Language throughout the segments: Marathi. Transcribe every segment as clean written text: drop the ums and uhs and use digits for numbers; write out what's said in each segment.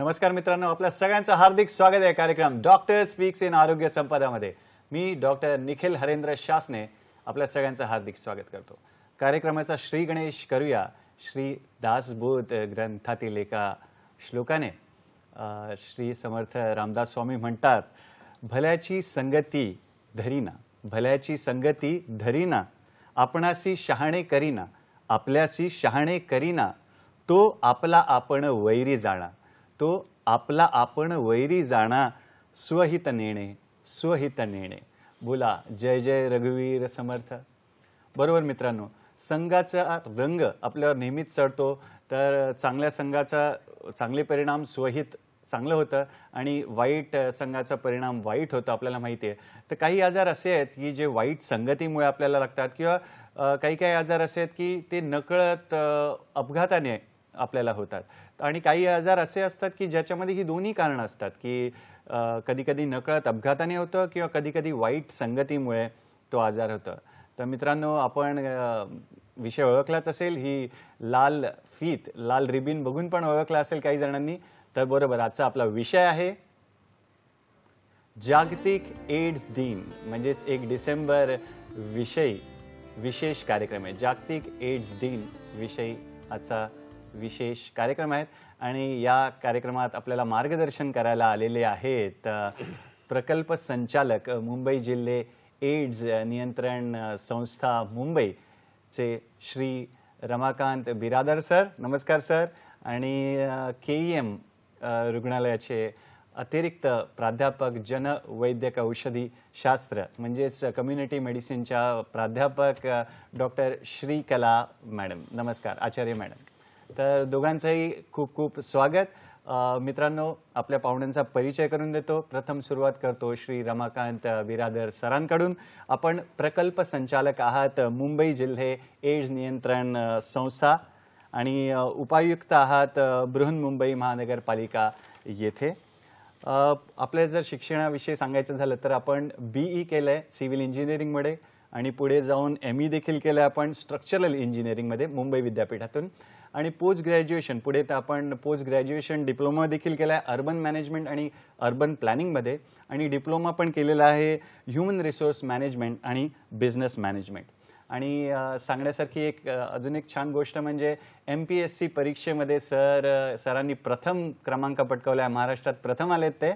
नमस्कार मित्रांनो, आपल्या सगळ्यांचं हार्दिक स्वागत आहे कार्यक्रम डॉक्टर स्पीक्स इन आरोग्य संपदामध्ये। मी डॉक्टर निखिल हरेंद्र शासने आपल्या सगळ्यांचं हार्दिक स्वागत करतो। कार्यक्रमाचा श्री गणेश करूया श्री दासबोध ग्रंथातील एका श्लोकाने। श्री समर्थ रामदास स्वामी म्हणतात, भल्याची संगती धरीना, भल्याची संगती धरीना, आपणासी शहाणे करीना, आपल्यासी शहाणे करीना, तो आपला आपण वैरी जाणा, तो आपला आपण वैरी जाणा, स्वहित नेणे, स्वहित नेणे। बोला जय जय रघुवीर समर्थ। बरोबर मित्रांनो, संघाचा रंग आपल्यावर नेहमीच चढतो, तर चांगल्या संघाचा चांगले परिणाम स्वहित चांगलं होतं आणि वाईट संघाचा परिणाम वाईट होतो आपल्याला माहिती आहे। तर काही आजार असे आहेत की जे वाईट संगतीमुळे आपल्याला लागतात, किंवा काही काही आजार असे आहेत की ते नकळत अपघाताने आपल्याला होतात, आणि काही आजार असे असतात की ज्याच्यामध्ये ही दोन्ही कारणं असतात की कधी कधी नकळत अपघाताने होतं किंवा कधी कधी वाईट संगतीमुळे तो आजार होतो। तर मित्रांनो, आपण विषय ओळखलाच असेल, ही लाल फीत लाल रिबीन बघून पण ओळखला असेल काही जणांनी। तर बरोबर, आजचा आपला विषय आहे जागतिक एड्स दिन, म्हणजेच 1 डिसेंबर विषयी विशेष कार्यक्रम आहे। जागतिक एड्स दिन विषयी आजचा विशेष कार्यक्रम आहे आणि या कार्यक्रमात आपल्याला मार्गदर्शन करायला आलेले आहेत प्रकल्प संचालक मुंबई जिल्हे एड्स नियंत्रण संस्था मुंबईचे श्री रमाकांत बिरादर सर। नमस्कार सर। आणि KEM रुग्णालयाचे अतिरिक्त प्राध्यापक जनवैद्यक औषधी शास्त्र म्हणजेच कम्युनिटी मेडिसिनच्या प्राध्यापक डॉक्टर श्रीकला मॅडम। नमस्कार आचार्य मॅडम। तर दोघांचंही खूप खूप स्वागत। मित्रांनो, आपल्या पाहुण्यांचा परिचय करून देतो। प्रथम सुरुवात करतो श्री रमाकांत बिरादर सरांकडून। आपण प्रकल्प संचालक आहात मुंबई जिल्हे एड्स नियंत्रण संस्था आणि उपायुक्त आहात बृहन्मुंबई महानगरपालिका येथे। आपल्या जर शिक्षणाविषयी सांगायचं झालं तर आपण BE केलंय सिव्हिल इंजिनिअरिंगमध्ये आणि पुढे जाऊन ME देखील केलंय आपण स्ट्रक्चरल इंजिनिअरिंगमध्ये मुंबई विद्यापीठातून, आणि पोस्ट ग्रॅज्युएशन पुढे तर आपण पोस्ट ग्रॅज्युएशन डिप्लोमा देखील केला आहे अर्बन मॅनेजमेंट आणि अर्बन प्लॅनिंगमध्ये, आणि डिप्लोमा पण केलेला आहे ह्युमन रिसोर्स मॅनेजमेंट आणि बिझनेस मॅनेजमेंट। आणि सांगण्यासारखी अजून एक छान गोष्ट म्हणजे MPSC परीक्षेमध्ये सरांनी प्रथम क्रमांक पटकावला आहे, महाराष्ट्रात प्रथम आलेत ते।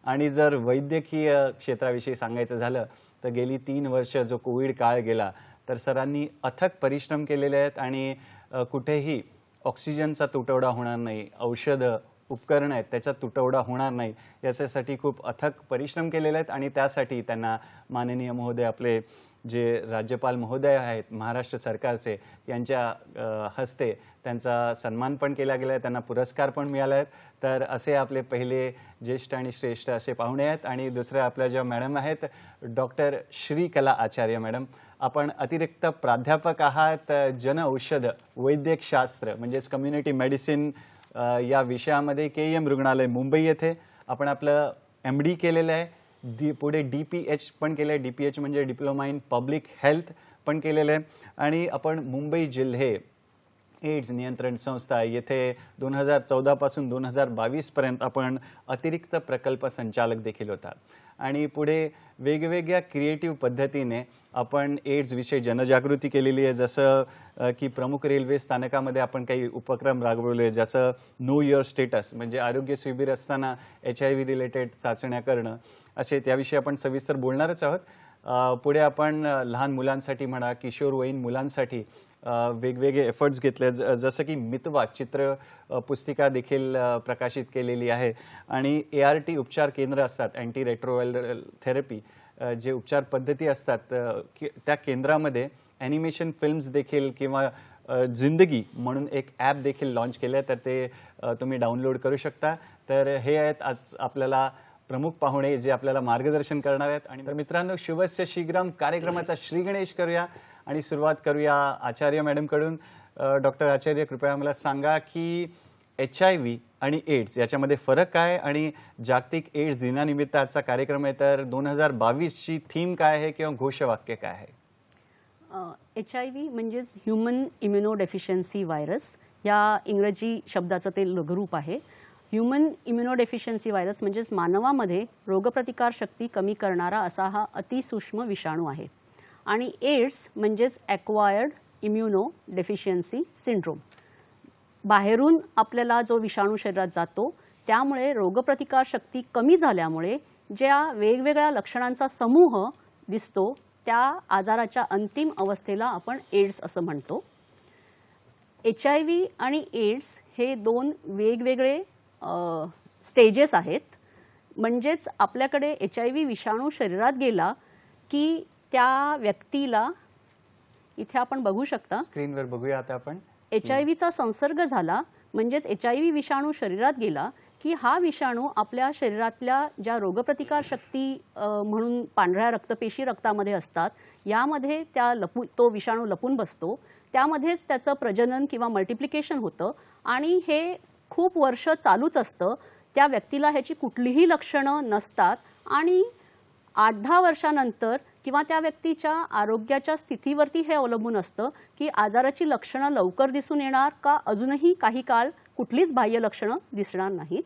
आणि जर वैद्यकीय क्षेत्राविषयी सांगायचं झालं तर गेली 3 वर्ष जो कोविड काळ गेला, तर सरांनी अथक परिश्रम केलेले आहेत आणि कुठेही ऑक्सिजनचा तुटवडा होणार नाही, औषधं उपकरणं आहेत त्याचा तुटवडा होणार नाही, याच्यासाठी खूप अथक परिश्रम केलेले आहेत। आणि त्यासाठी त्यांना माननीय महोदय आपले जे राज्यपाल महोदय आहेत महाराष्ट्र सरकारचे, यांच्या हस्ते त्यांचा सन्मान पण केला गेला आहे, त्यांना पुरस्कार पण मिळाले आहेत। तर असे आपले पहिले ज्येष्ठ आणि श्रेष्ठ असे पाहुणे आहेत। आणि दुसरे आपल्या ज्या मॅडम आहेत डॉक्टर श्रीकला आचार्य मॅडम। आपण अतिरिक्त प्राध्यापक आहात जनऔषध वैद्यक शास्त्र म्हणजेच कम्युनिटी मेडिसिन या विषयामध्ये KEM रुग्णालय मुंबई येथे। आपण आपलं MD केलेलं आहे, पुढे DPH पण केलं आहे, DPH म्हणजे डिप्लोमा इन पब्लिक हेल्थ पण केलेलं आहे। आणि आपण मुंबई जिल्हे एड्स नियंत्रण संस्था येथे 2014 पासून 2022 पर्यंत आपण अतिरिक्त प्रकल्प संचालक देखील होता। आणि पुढे वेगवेगळ्या क्रिएटिव्ह पद्धतीने आपण एड्स विषयी जनजागृती केलेली आहे, जसं की प्रमुख रेल्वे स्थानकामध्ये आपण काही उपक्रम राबवले, जसं नो युअर स्टेटस म्हणजे आरोग्य शिबिर असताना HIV रिलेटेड चाचण्या करणं, असे त्याविषयी आपण सविस्तर बोलणारच आहोत। पुढे आपण लहान मुलांसाठी म्हणा किशोरवयीन मुलांसाठी वेगवेगळे एफर्ट्स घेतले, जसं की मितवा चित्र पुस्तिका देखील प्रकाशित केलेली आहे। आणि ART उपचार केंद्र असतात, अँटी रेट्रोवायरल थेरपी जे उपचार पद्धती असतात, त्या केंद्रामध्ये ॲनिमेशन फिल्म्स देखील किंवा जिंदगी म्हणून एक ॲप देखील लॉन्च केलं आहे, तर ते तुम्ही डाउनलोड करू शकता। तर हे आहेत आज आपल्याला प्रमुख पाहुणे जे आपल्याला मार्गदर्शन करणार आहेत। आणि तर मित्रांनो, शुभस्य शीघ्रम कार्यक्रमाचा श्री गणेश करूया आणि सुरुवात करूया आचार्य मॅडम कडून। डॉक्टर आचार्य, कृपया मला सांगा की HIV आणि एड्स याच्यामध्ये फरक काय, आणि जागतिक एड्स दिनानिमित्त आजचा कार्यक्रम आहे, तर 2022 ची थीम काय आहे किंवा घोषवाक्य काय आहे? HIV म्हणजेच ह्युमन इम्युनोडेफिशियन्सी व्हायरस, या इंग्रजी शब्दाचं ते लघुरूप आहे। ह्युमन इम्युनोडेफिशियन्सी व्हायरस म्हणजेच मानवामध्ये रोगप्रतिकार शक्ती कमी करणारा असा हा अतिसूक्ष्म विषाणू आहे. आणि एड्स म्हणजेच ॲक्वायर्ड इम्युनो डेफिशियन्सी सिंड्रोम. बाहेरून आपल्याला जो विषाणू शरीरात जातो त्यामुळे रोगप्रतिकार शक्ती कमी झाल्यामुळे ज्या वेगवेगळ्या लक्षणांचा समूह दिसतो त्या आजाराच्या अंतिम अवस्थेला आपण एड्स असं म्हणतो. HIV आणि एड्स हे दोन वेगवेगळे स्टेजेस आहेत. म्हणजेच आपल्याकडे HIV विषाणू शरीरात गेला की त्या व्यक्तीला, इथे आपण बघू शकता स्क्रीनवर बघूया आता आपण, HIVचा संसर्ग झाला म्हणजेच HIV विषाणू शरीरात गेला की हा विषाणू आपल्या शरीरातल्या ज्या रोगप्रतिकार शक्ती म्हणून पांढऱ्या रक्तपेशी रक्तामध्ये असतात यामध्ये तो विषाणू लपून बसतो. त्यामध्येच त्याचं प्रजनन किंवा मल्टिप्लिकेशन होतं आणि हे खूप वर्ष चालूच असतं. त्या व्यक्तीला ह्याची कुठलीही लक्षणं नसतात आणि 8-10 वर्षानंतर किंवा त्या व्यक्तीच्या आरोग्याच्या स्थितीवरती हे अवलंबून असतं की आजाराची लक्षणं लवकर दिसून येणार का अजूनही काही काळ कुठलीच बाह्य लक्षणं दिसणार नाहीत.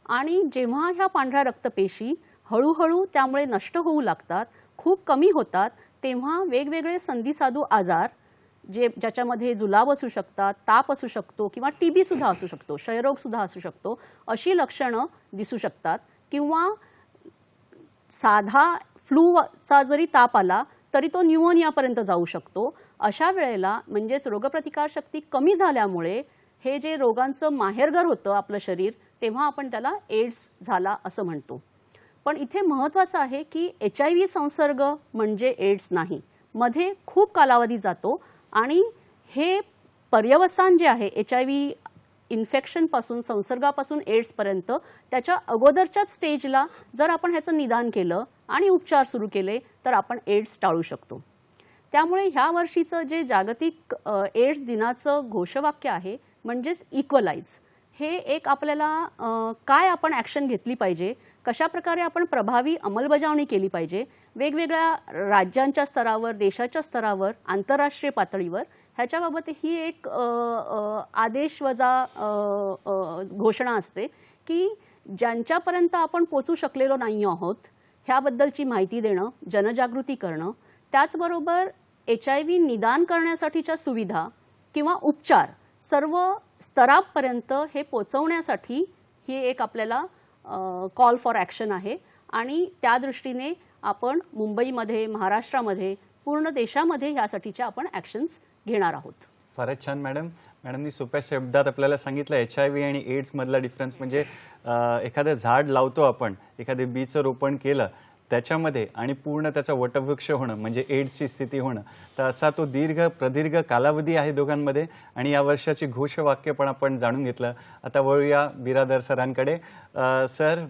आणि जेव्हा ह्या पांढऱ्या रक्तपेशी हळूहळू त्यामुळे नष्ट होऊ लागतात, खूप कमी होतात, तेव्हा वेगवेगळे संधिसाधू आजार ज्याच्यामध्ये जुलाब असू शकतात, ताप असू शकतो किंवा TB सुद्धा असू शकतो, क्षयरोग सुद्धा असू शकतो, अशी लक्षणं दिसू शकतात. किंवा साधा फ्लूचा जरी ताप आला तरी तो न्यूमोनियापर्यंत जाऊ शकतो. अशा वेळेला म्हणजेच रोगप्रतिकार शक्ती कमी झाल्यामुळे हे जे रोगांचं माहेरघर होतं आपलं शरीर, तेव्हा आपण त्याला एड्स झाला असं म्हणतो. पण इथे महत्त्वाचं आहे की HIV संसर्ग म्हणजे एड्स नाही. मध्ये खूप कालावधी जातो आणि हे पर्यवसान जे आहे HIV इन्फेक्शनपासून, संसर्गापासून एड्सपर्यंत, त्याच्या अगोदरच्याच स्टेजला जर आपण ह्याचं निदान केलं आणि उपचार सुरू केले तर आपण एड्स टाळू शकतो. त्यामुळे ह्या वर्षीचं जे जागतिक एड्स दिनाचं घोषवाक्य आहे म्हणजेच इक्वलाइज, हे एक आपल्याला काय आपण ॲक्शन घेतली पाहिजे, कशा प्रकारे आपण प्रभावी अंमलबजावणी केली पाहिजे, वेगवेगळ्या राज्यांच्या स्तरावर, देशाच्या स्तरावर, आंतरराष्ट्रीय पातळीवर, ह्याच्याबाबत ही एक आदेशवजा घोषणा असते की ज्यांच्यापर्यंत आपण पोचू शकलेलो नाही आहोत ह्याबद्दलची माहिती देणं, जनजागृती करणं, त्याचबरोबर HIV निदान करण्यासाठीच्या सुविधा किंवा उपचार सर्व स्तरापर्यंत हे पोचवण्यासाठी ही एक आपल्याला कॉल फॉर ॲक्शन आहे. आणि त्या दृष्टीने आपण मुंबईमध्ये, महाराष्ट्रामध्ये, पूर्ण देशामध्ये यासाठीच्या आपण ॲक्शन्स घेणार आहोत. फारच छान मॅडम. मॅडमनी सोप्या शब्दात आपल्याला सांगितलं HIV आणि एड्स मधला डिफरन्स. म्हणजे एखादं झाड लावतो आपण, एखादे बीचं रोपण केलं त्याच्यामध्ये आणि पूर्ण त्याचा वटवृक्ष होणं म्हणजे एड्सची स्थिती होणं, तर असा तो प्रदीर्घ कालावधी आहे दोघांमध्ये. आणि या वर्षाची घोषवाक्य पण आपण जाणून घेतलं. आता वळूया बिरादर सरांकडे. सर,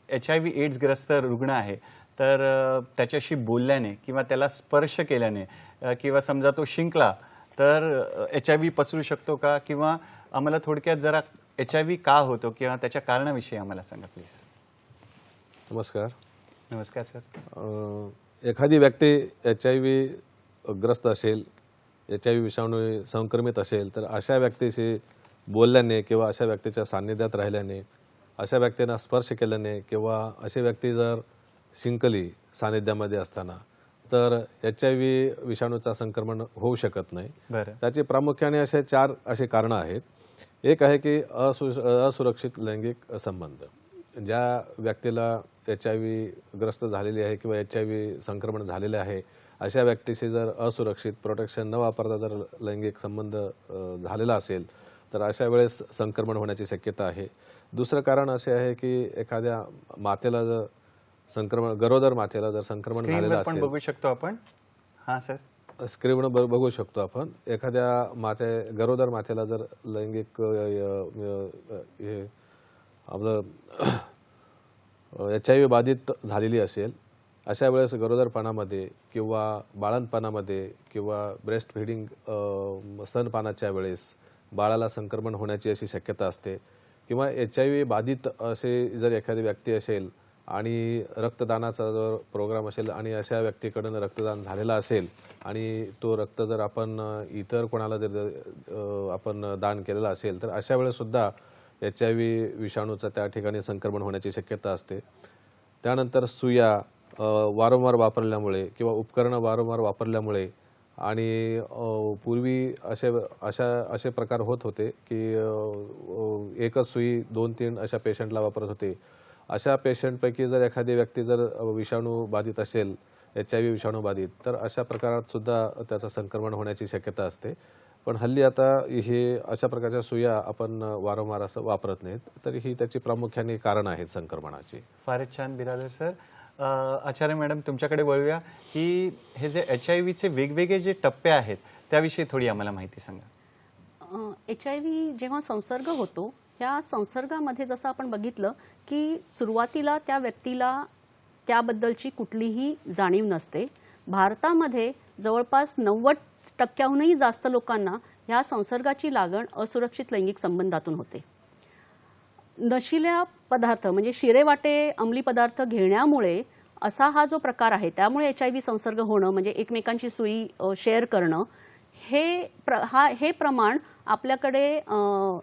HIV एड्सग्रस्त रुग्ण आहे तर त्याच्याशी बोलल्याने किंवा त्याला स्पर्श केल्याने किंवा समजा तो शिंकला तर HIV पसरू शकतो का? किंवा आम्हाला थोडक्यात जरा HIV का होतो किंवा त्याच्या कारणाविषयी आम्हाला सांगा प्लीज. नमस्कार. नमस्कार सर. एखादी व्यक्ती HIV ग्रस्त असेल, HIV विषाणू संक्रमित असेल तर अशा व्यक्तीशी बोलल्याने किंवा अशा व्यक्तीच्या सान्निध्यात राहिल्याने, अशा व्यक्तींना स्पर्श केल्याने किंवा अशी व्यक्ती जर शिंकली सानिध्यामध्ये असताना तर HIV विषाणूचा संक्रमण होऊ शकत नाही. त्याची प्रामुख्याने असे 4 अशी कारणं आहेत. एक आहे की असुरक्षित लैंगिक संबंध. ज्या व्यक्तीला HIV ग्रस्त झालेली आहे किंवा HIV संक्रमण झालेले आहे अशा व्यक्तीशी जर असुरक्षित प्रोटेक्शन न वापरता जर लैंगिक संबंध झालेला असेल तर अशा वेळेस संक्रमण होण्याची शक्यता आहे. दुसरं कारण असे आहे की एखाद्या मातेला जर संक्रमण, गरोदर मातेला जर संक्रमण झालेलं असेल, बघू शकतो आपण. हां सर, स्क्रीनवर बघू शकतो आपण. एखाद्या गरोदर मातेला जर लैंगिक आपलं HIV बाधित झालेली असेल अशा वेळेस गरोदरपणामध्ये किंवा बाळंतपणामध्ये किंवा ब्रेस्ट फिडिंग स्तनपानाच्या वेळेस बाळाला संक्रमण होण्याची अशी शक्यता असते. किंवा HIV बाधित असे जर एखादी व्यक्ती असेल आणि रक्तदानाचा जर प्रोग्राम असेल आणि अशा व्यक्तीकडून रक्तदान झालेला असेल आणि तो रक्त जर आपण इतर कोणाला जर आपण दान केलेला असेल तर अशा वेळेस सुद्धा HIV विषाणूचं त्या ठिकाणी संक्रमण होण्याची शक्यता असते. त्यानंतर सुया वारंवार वापरल्यामुळे किंवा उपकरणं वारंवार वापरल्यामुळे आणि पूर्वी असे प्रकार होत होते की एकच सुई 2-3 अशा पेशंटला वापरत होते. अशा पेशंटपैकी जर एखादी व्यक्ती जर विषाणू बाधित असेल, HIV विषाणू बाधित, तर अशा प्रकारात सुद्धा त्याचं संक्रमण होण्याची शक्यता असते. पण हल्ली आता हे अशा प्रकारच्या सुया आपण वारंवार असं वापरत नाहीत, तर ही त्याची प्रामुख्याने कारण आहेत संक्रमणाची. फारच छान बिरादर सर. आचार्य मॅडम तुमच्याकडे वळूया की हे जे HIV वेगवेगळे जे टप्पे आहेत त्याविषयी थोडी आम्हाला माहिती सांगा. HIV जेव्हा संसर्ग होतो, ह्या संसर्गामध्ये जसं आपण बघितलं की सुरुवातीला त्या व्यक्तीला त्याबद्दलची कुठलीही जाणीव नसते. भारतामध्ये जवळपास 90% जास्त लोकांना ह्या संसर्गाची लागण असुरक्षित लैंगिक संबंधातून होते. नशिल्या पदार्थ म्हणजे शिरेवाटे अंमली पदार्थ घेण्यामुळे असा हा जो प्रकार आहे, त्यामुळे HIV संसर्ग होणं म्हणजे एकमेकांची सुई शेअर करणं, हे प्रमाण आपल्याकडे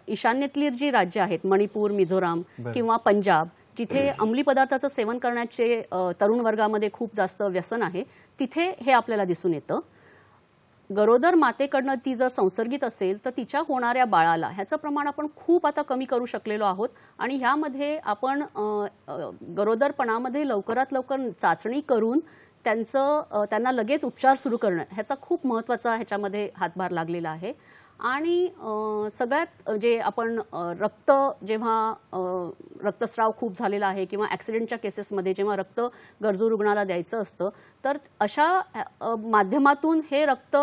ईशान्येतली जी राज्य आहेत, मणिपूर, मिझोराम किंवा पंजाब, जिथे अंमली पदार्थाचं सेवन करण्याचे तरुण वर्गामध्ये खूप जास्त व्यसन आहे, तिथे हे आपल्याला दिसून येतं. गरोदर मातेकडनं ती जर संसर्गित असेल तर तिच्या होणाऱ्या बाळाला ह्याचं प्रमाण आपण खूप आता कमी करू शकलेलो आहोत. आणि ह्यामध्ये आपण गरोदरपणामध्ये लवकरात लवकर चाचणी करून त्यांना लगेच उपचार सुरू करणं ह्याचा खूप महत्त्वाचा ह्याच्यामध्ये हातभार लागलेला आहे. आणि सगळ्यात जे आपण जेव्हा रक्तस्राव खूप झालेला आहे किंवा ॲक्सिडेंटच्या केसेसमध्ये जेव्हा रक्त गरजू रुग्णाला द्यायचं असतं, तर अशा माध्यमातून हे रक्त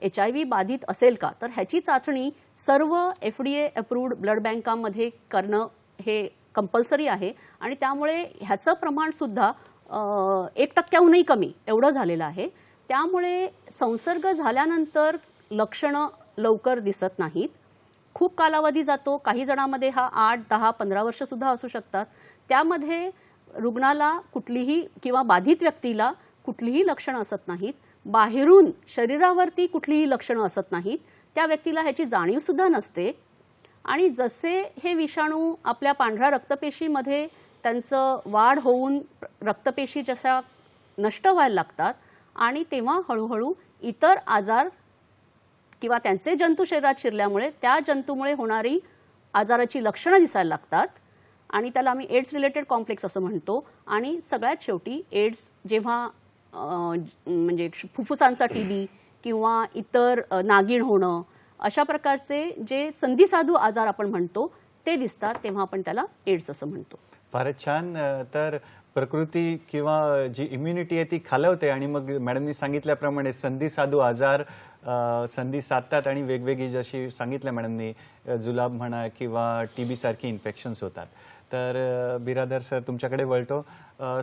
HIV बाधित असेल का, तर ह्याची चाचणी सर्व FDA अप्रूव्ड ब्लड बँकांमध्ये करणं हे कंपल्सरी आहे. आणि त्यामुळे ह्याचं प्रमाणसुद्धा 1% कमी एवढं झालेलं आहे. त्यामुळे संसर्ग झाल्यानंतर लक्षणं लवकर दिसत नाहीत, खूप कालावधी जातो. काही जणांमध्ये हा 8, 10, 15 वर्षसुद्धा असू शकतात. त्यामध्ये रुग्णाला कुठलीही किंवा बाधित व्यक्तीला कुठलीही लक्षणं असत नाहीत, बाहेरून शरीरावरती कुठलीही लक्षणं असत नाहीत, त्या व्यक्तीला ह्याची जाणीवसुद्धा नसते. आणि जसे हे विषाणू आपल्या पांढऱ्या रक्तपेशीमध्ये त्यांचं वाढ होऊन रक्तपेशी जशा नष्ट व्हायला लागतात आणि तेव्हा हळूहळू इतर आजार किंवा त्यांचे जंतू शरीरात शिरल्यामुळे त्या जंतूमुळे होणारी आजाराची लक्षणं दिसायला लागतात. आणि त्याला आम्ही एड्स रिलेटेड कॉम्प्लेक्स असं म्हणतो. आणि सगळ्यात शेवटी एड्स जेव्हा म्हणजे फुफ्फुसांचा TB किंवा इतर नागीण होणं अशा प्रकारचे जे संधिसाधू आजार आपण म्हणतो ते दिसतात, तेव्हा आपण त्याला एड्स असं म्हणतो. फारच छान. तर प्रकृती किंवा जी इम्युनिटी आहे ती खालवते आणि मग मॅडमनी सांगितल्याप्रमाणे संधिसाधू आजार संधी साधतात आणि वेगवेगळी जशी सांगितलं मॅडमनी जुलाब म्हणा किंवा TB सारखी इन्फेक्शन्स होतात. तर बिरादर सर तुमच्याकडे वळतो.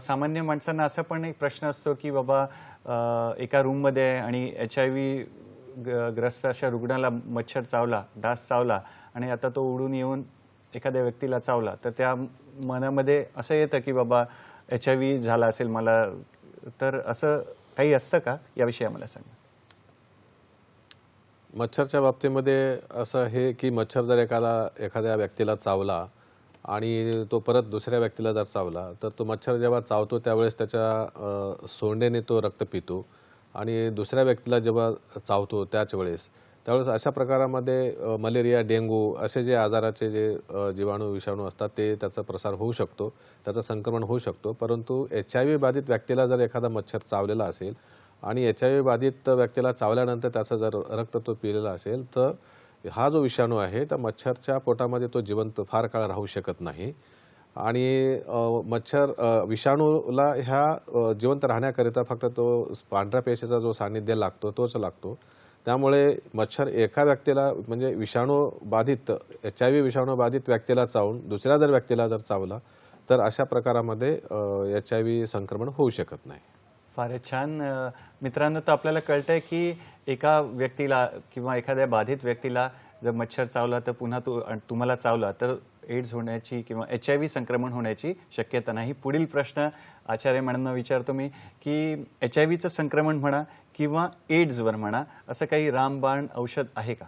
सामान्य माणसांना असा पण एक प्रश्न असतो की बाबा एका रूममध्ये आणि HIV ग्रस्त अशा रुग्णाला मच्छर चावला, डास चावला आणि आता तो उडून येऊन एखाद्या व्यक्तीला चावला, तर त्या मनामध्ये असं येतं की बाबा HIV झाला असेल मला, तर असं काही असतं का, याविषयी आम्हाला सांगा. मच्छरच्या बाबतीमध्ये असं हे की मच्छर जर एखाद्या व्यक्तीला चावला आणि तो परत दुसऱ्या व्यक्तीला जर चावला, तर तो मच्छर जेव्हा चावतो त्यावेळेस त्याच्या सोंडेने तो रक्त पितो आणि दुसऱ्या व्यक्तीला जेव्हा चावतो त्यावेळेस अशा प्रकारामध्ये मलेरिया, डेंग्यू असे जे आजाराचे जे जीवाणू विषाणू असतात ते त्याचा प्रसार होऊ शकतो, त्याचं संक्रमण होऊ शकतो. परंतु HIV बाधित व्यक्तीला जर एखादा मच्छर चावलेला असेल आणि HIV बाधित व्यक्तीला चावल्यानंतर त्याचा जर रक्त तो पिलेला असेल, तर हा जो विषाणू आहे त्या मच्छरच्या पोटामध्ये तो जिवंत फार काळ राहू शकत नाही. आणि विषाणूला ह्या जिवंत राहण्याकरिता फक्त तो पांढऱ्या पेशीचा जो सान्निध्य लागतो तोच लागतो. त्यामुळे मच्छर एका व्यक्तीला म्हणजे HIV विषाणू बाधित व्यक्तीला चावून दुसऱ्या जर व्यक्तीला जर चावला तर अशा प्रकारामध्ये HIV संक्रमण होऊ शकत नाही. फारच छान. मित्रांनो, तर आपल्याला कळतंय की एका व्यक्तीला किंवा एखाद्या बाधित व्यक्तीला जर मच्छर चावला तर पुन्हा तुम्हाला चावला तर एड्स होण्याची किंवा HIV संक्रमण होण्याची शक्यता नाही. पुढील प्रश्न आचार्य मॅडमना विचारतो मी की HIVचं संक्रमण म्हणा किंवा एड्सवर म्हणा असं काही रामबाण औषध आहे का?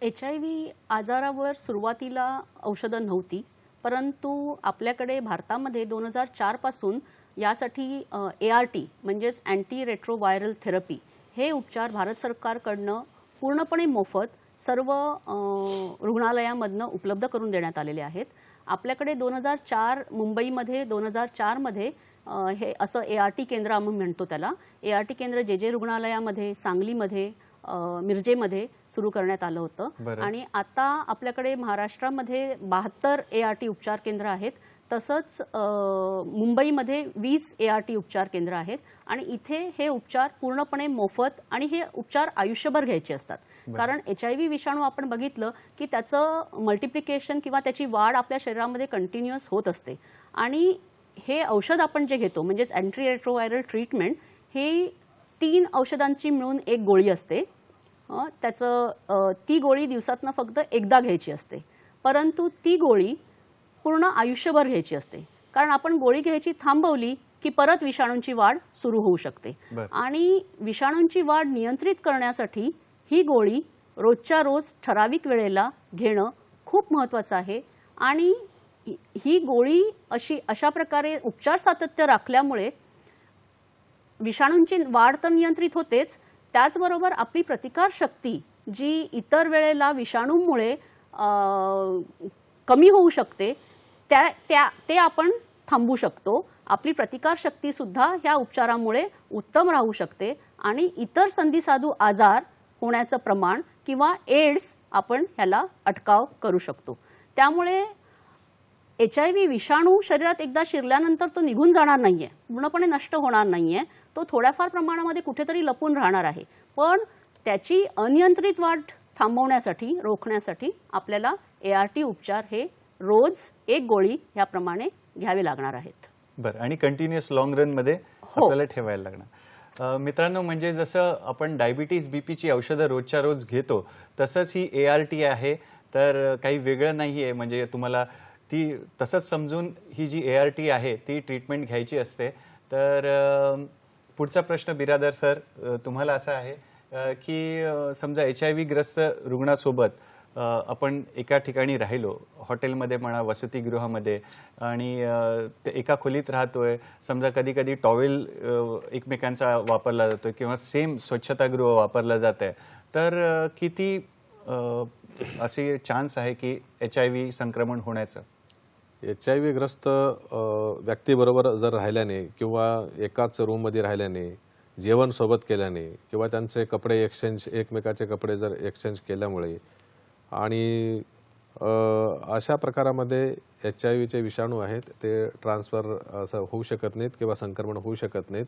HIV आजारावर सुरुवातीला औषधं नव्हती, परंतु आपल्याकडे भारतामध्ये 2004 पासून यासाठी ART म्हणजेच अँटी रेट्रोव्हायरल थेरपी हे उपचार भारत सरकारकडनं पूर्णपणे मोफत सर्व रुग्णालयामधनं उपलब्ध करून देण्यात आलेले आहेत. आपल्याकडे 2004 मुंबईमध्ये 2004 मध्ये हे असं ART केंद्र आम्ही म्हणतो त्याला, ART केंद्र जे रुग्णालयामध्ये, सांगलीमध्ये, मिरजेमध्ये सुरू करण्यात आलं होतं. आणि आता आपल्याकडे महाराष्ट्रामध्ये 72 ART उपचार केंद्र आहेत. तसंच मुंबईमध्ये 20 ART उपचार केंद्र आहेत आणि इथे हे उपचार पूर्णपणे मोफत आणि हे उपचार आयुष्यभर घ्यायचे असतात. कारण HIV विषाणू आपण बघितलं की त्याचं मल्टिप्लिकेशन किंवा त्याची वाढ आपल्या शरीरामध्ये कंटिन्युअस होत असते आणि हे औषध आपण जे घेतो म्हणजेच अँटी रेट्रोव्हायरल ट्रीटमेंट हे 3 औषधांची मिळून एक गोळी असते. ती गोळी दिवसातनं फक्त एकदा घ्यायची असते, परंतु ती गोळी पूर्ण आयुष्यभर घ्यायची असते. कारण आपण गोळी घ्यायची थांबवली की परत विषाणूंची वाढ सुरू होऊ शकते आणि विषाणूंची वाढ नियंत्रित करण्यासाठी ही गोळी रोजच्या रोज ठराविक वेळेला घेणं खूप महत्त्वाचं आहे. आणि ही गोळी अशा प्रकारे उपचार सातत्य राखल्यामुळे विषाणूंची वाढ तर नियंत्रित होतेच, त्याचबरोबर आपली प्रतिकारशक्ती जी इतर वेळेला विषाणूंमुळे कमी होऊ शकते ते आपण थांबवू शकतो. आपली प्रतिकारशक्ती सुद्धा ह्या उपचारामुळे उत्तम राहू शकते आणि इतर संधिसाधू आजार होण्याचं प्रमाण किंवा एड्स आपण ह्याला अटकाव करू शकतो. त्यामुळे HIV विषाणू शरीरात एकदा शिरल्यानंतर तो निघून जाणार नाहीये, पूर्णपणे नष्ट होणार नाहीये. तो थोड्याफार प्रमाणामध्ये कुठेतरी लपून राहणार आहे, पण त्याची अनियंत्रित वाढ थांबवण्यासाठी, रोखण्यासाठी आपल्याला ART उपचार हे रोज एक गोळी याप्रमाणे घ्यावे लागणार आहेत. बरं, आणि कंटिन्युअस लॉंग रन मध्ये आपल्याला ठेवायला लागणार. मित्रांनो, म्हणजे जसं आपण डायबिटीज बीपीची औषधं रोजच्या रोज घेतो तसंच ही ART आहे, तर काही वेगळं नाहीये. म्हणजे तुम्हाला ती तसंच समजून ही जी ART आहे ती ट्रीटमेंट घ्यायची असते. तर पुढचा प्रश्न बिरादर सर तुम्हाला असा आहे की समजा HIV ग्रस्त रुग्णासोबत आपण एका ठिकाणी राहिलो, हॉटेलमध्ये म्हणा, वसतिगृहामध्ये, आणि एका खोलीत राहतोय. समजा कधी कधी टॉवेल एकमेकांचा वापरला जातोय किंवा सेम स्वच्छतागृह वापरलं जात आहे, तर किती असे चान्स आहे की HIV संक्रमण होण्याचं? HIV ग्रस्त व्यक्तीबरोबर जर राहिल्याने किंवा एकाच रूममध्ये राहिल्याने, जेवण सोबत केल्याने किंवा त्यांचे कपडे एक्सचेंज, एकमेकाचे कपडे जर एक्सचेंज केल्यामुळे आणि अशा प्रकारामध्ये HIV विषाणू आहेत ते ट्रान्सफर असं होऊ शकत नाहीत किंवा संक्रमण होऊ शकत नाहीत.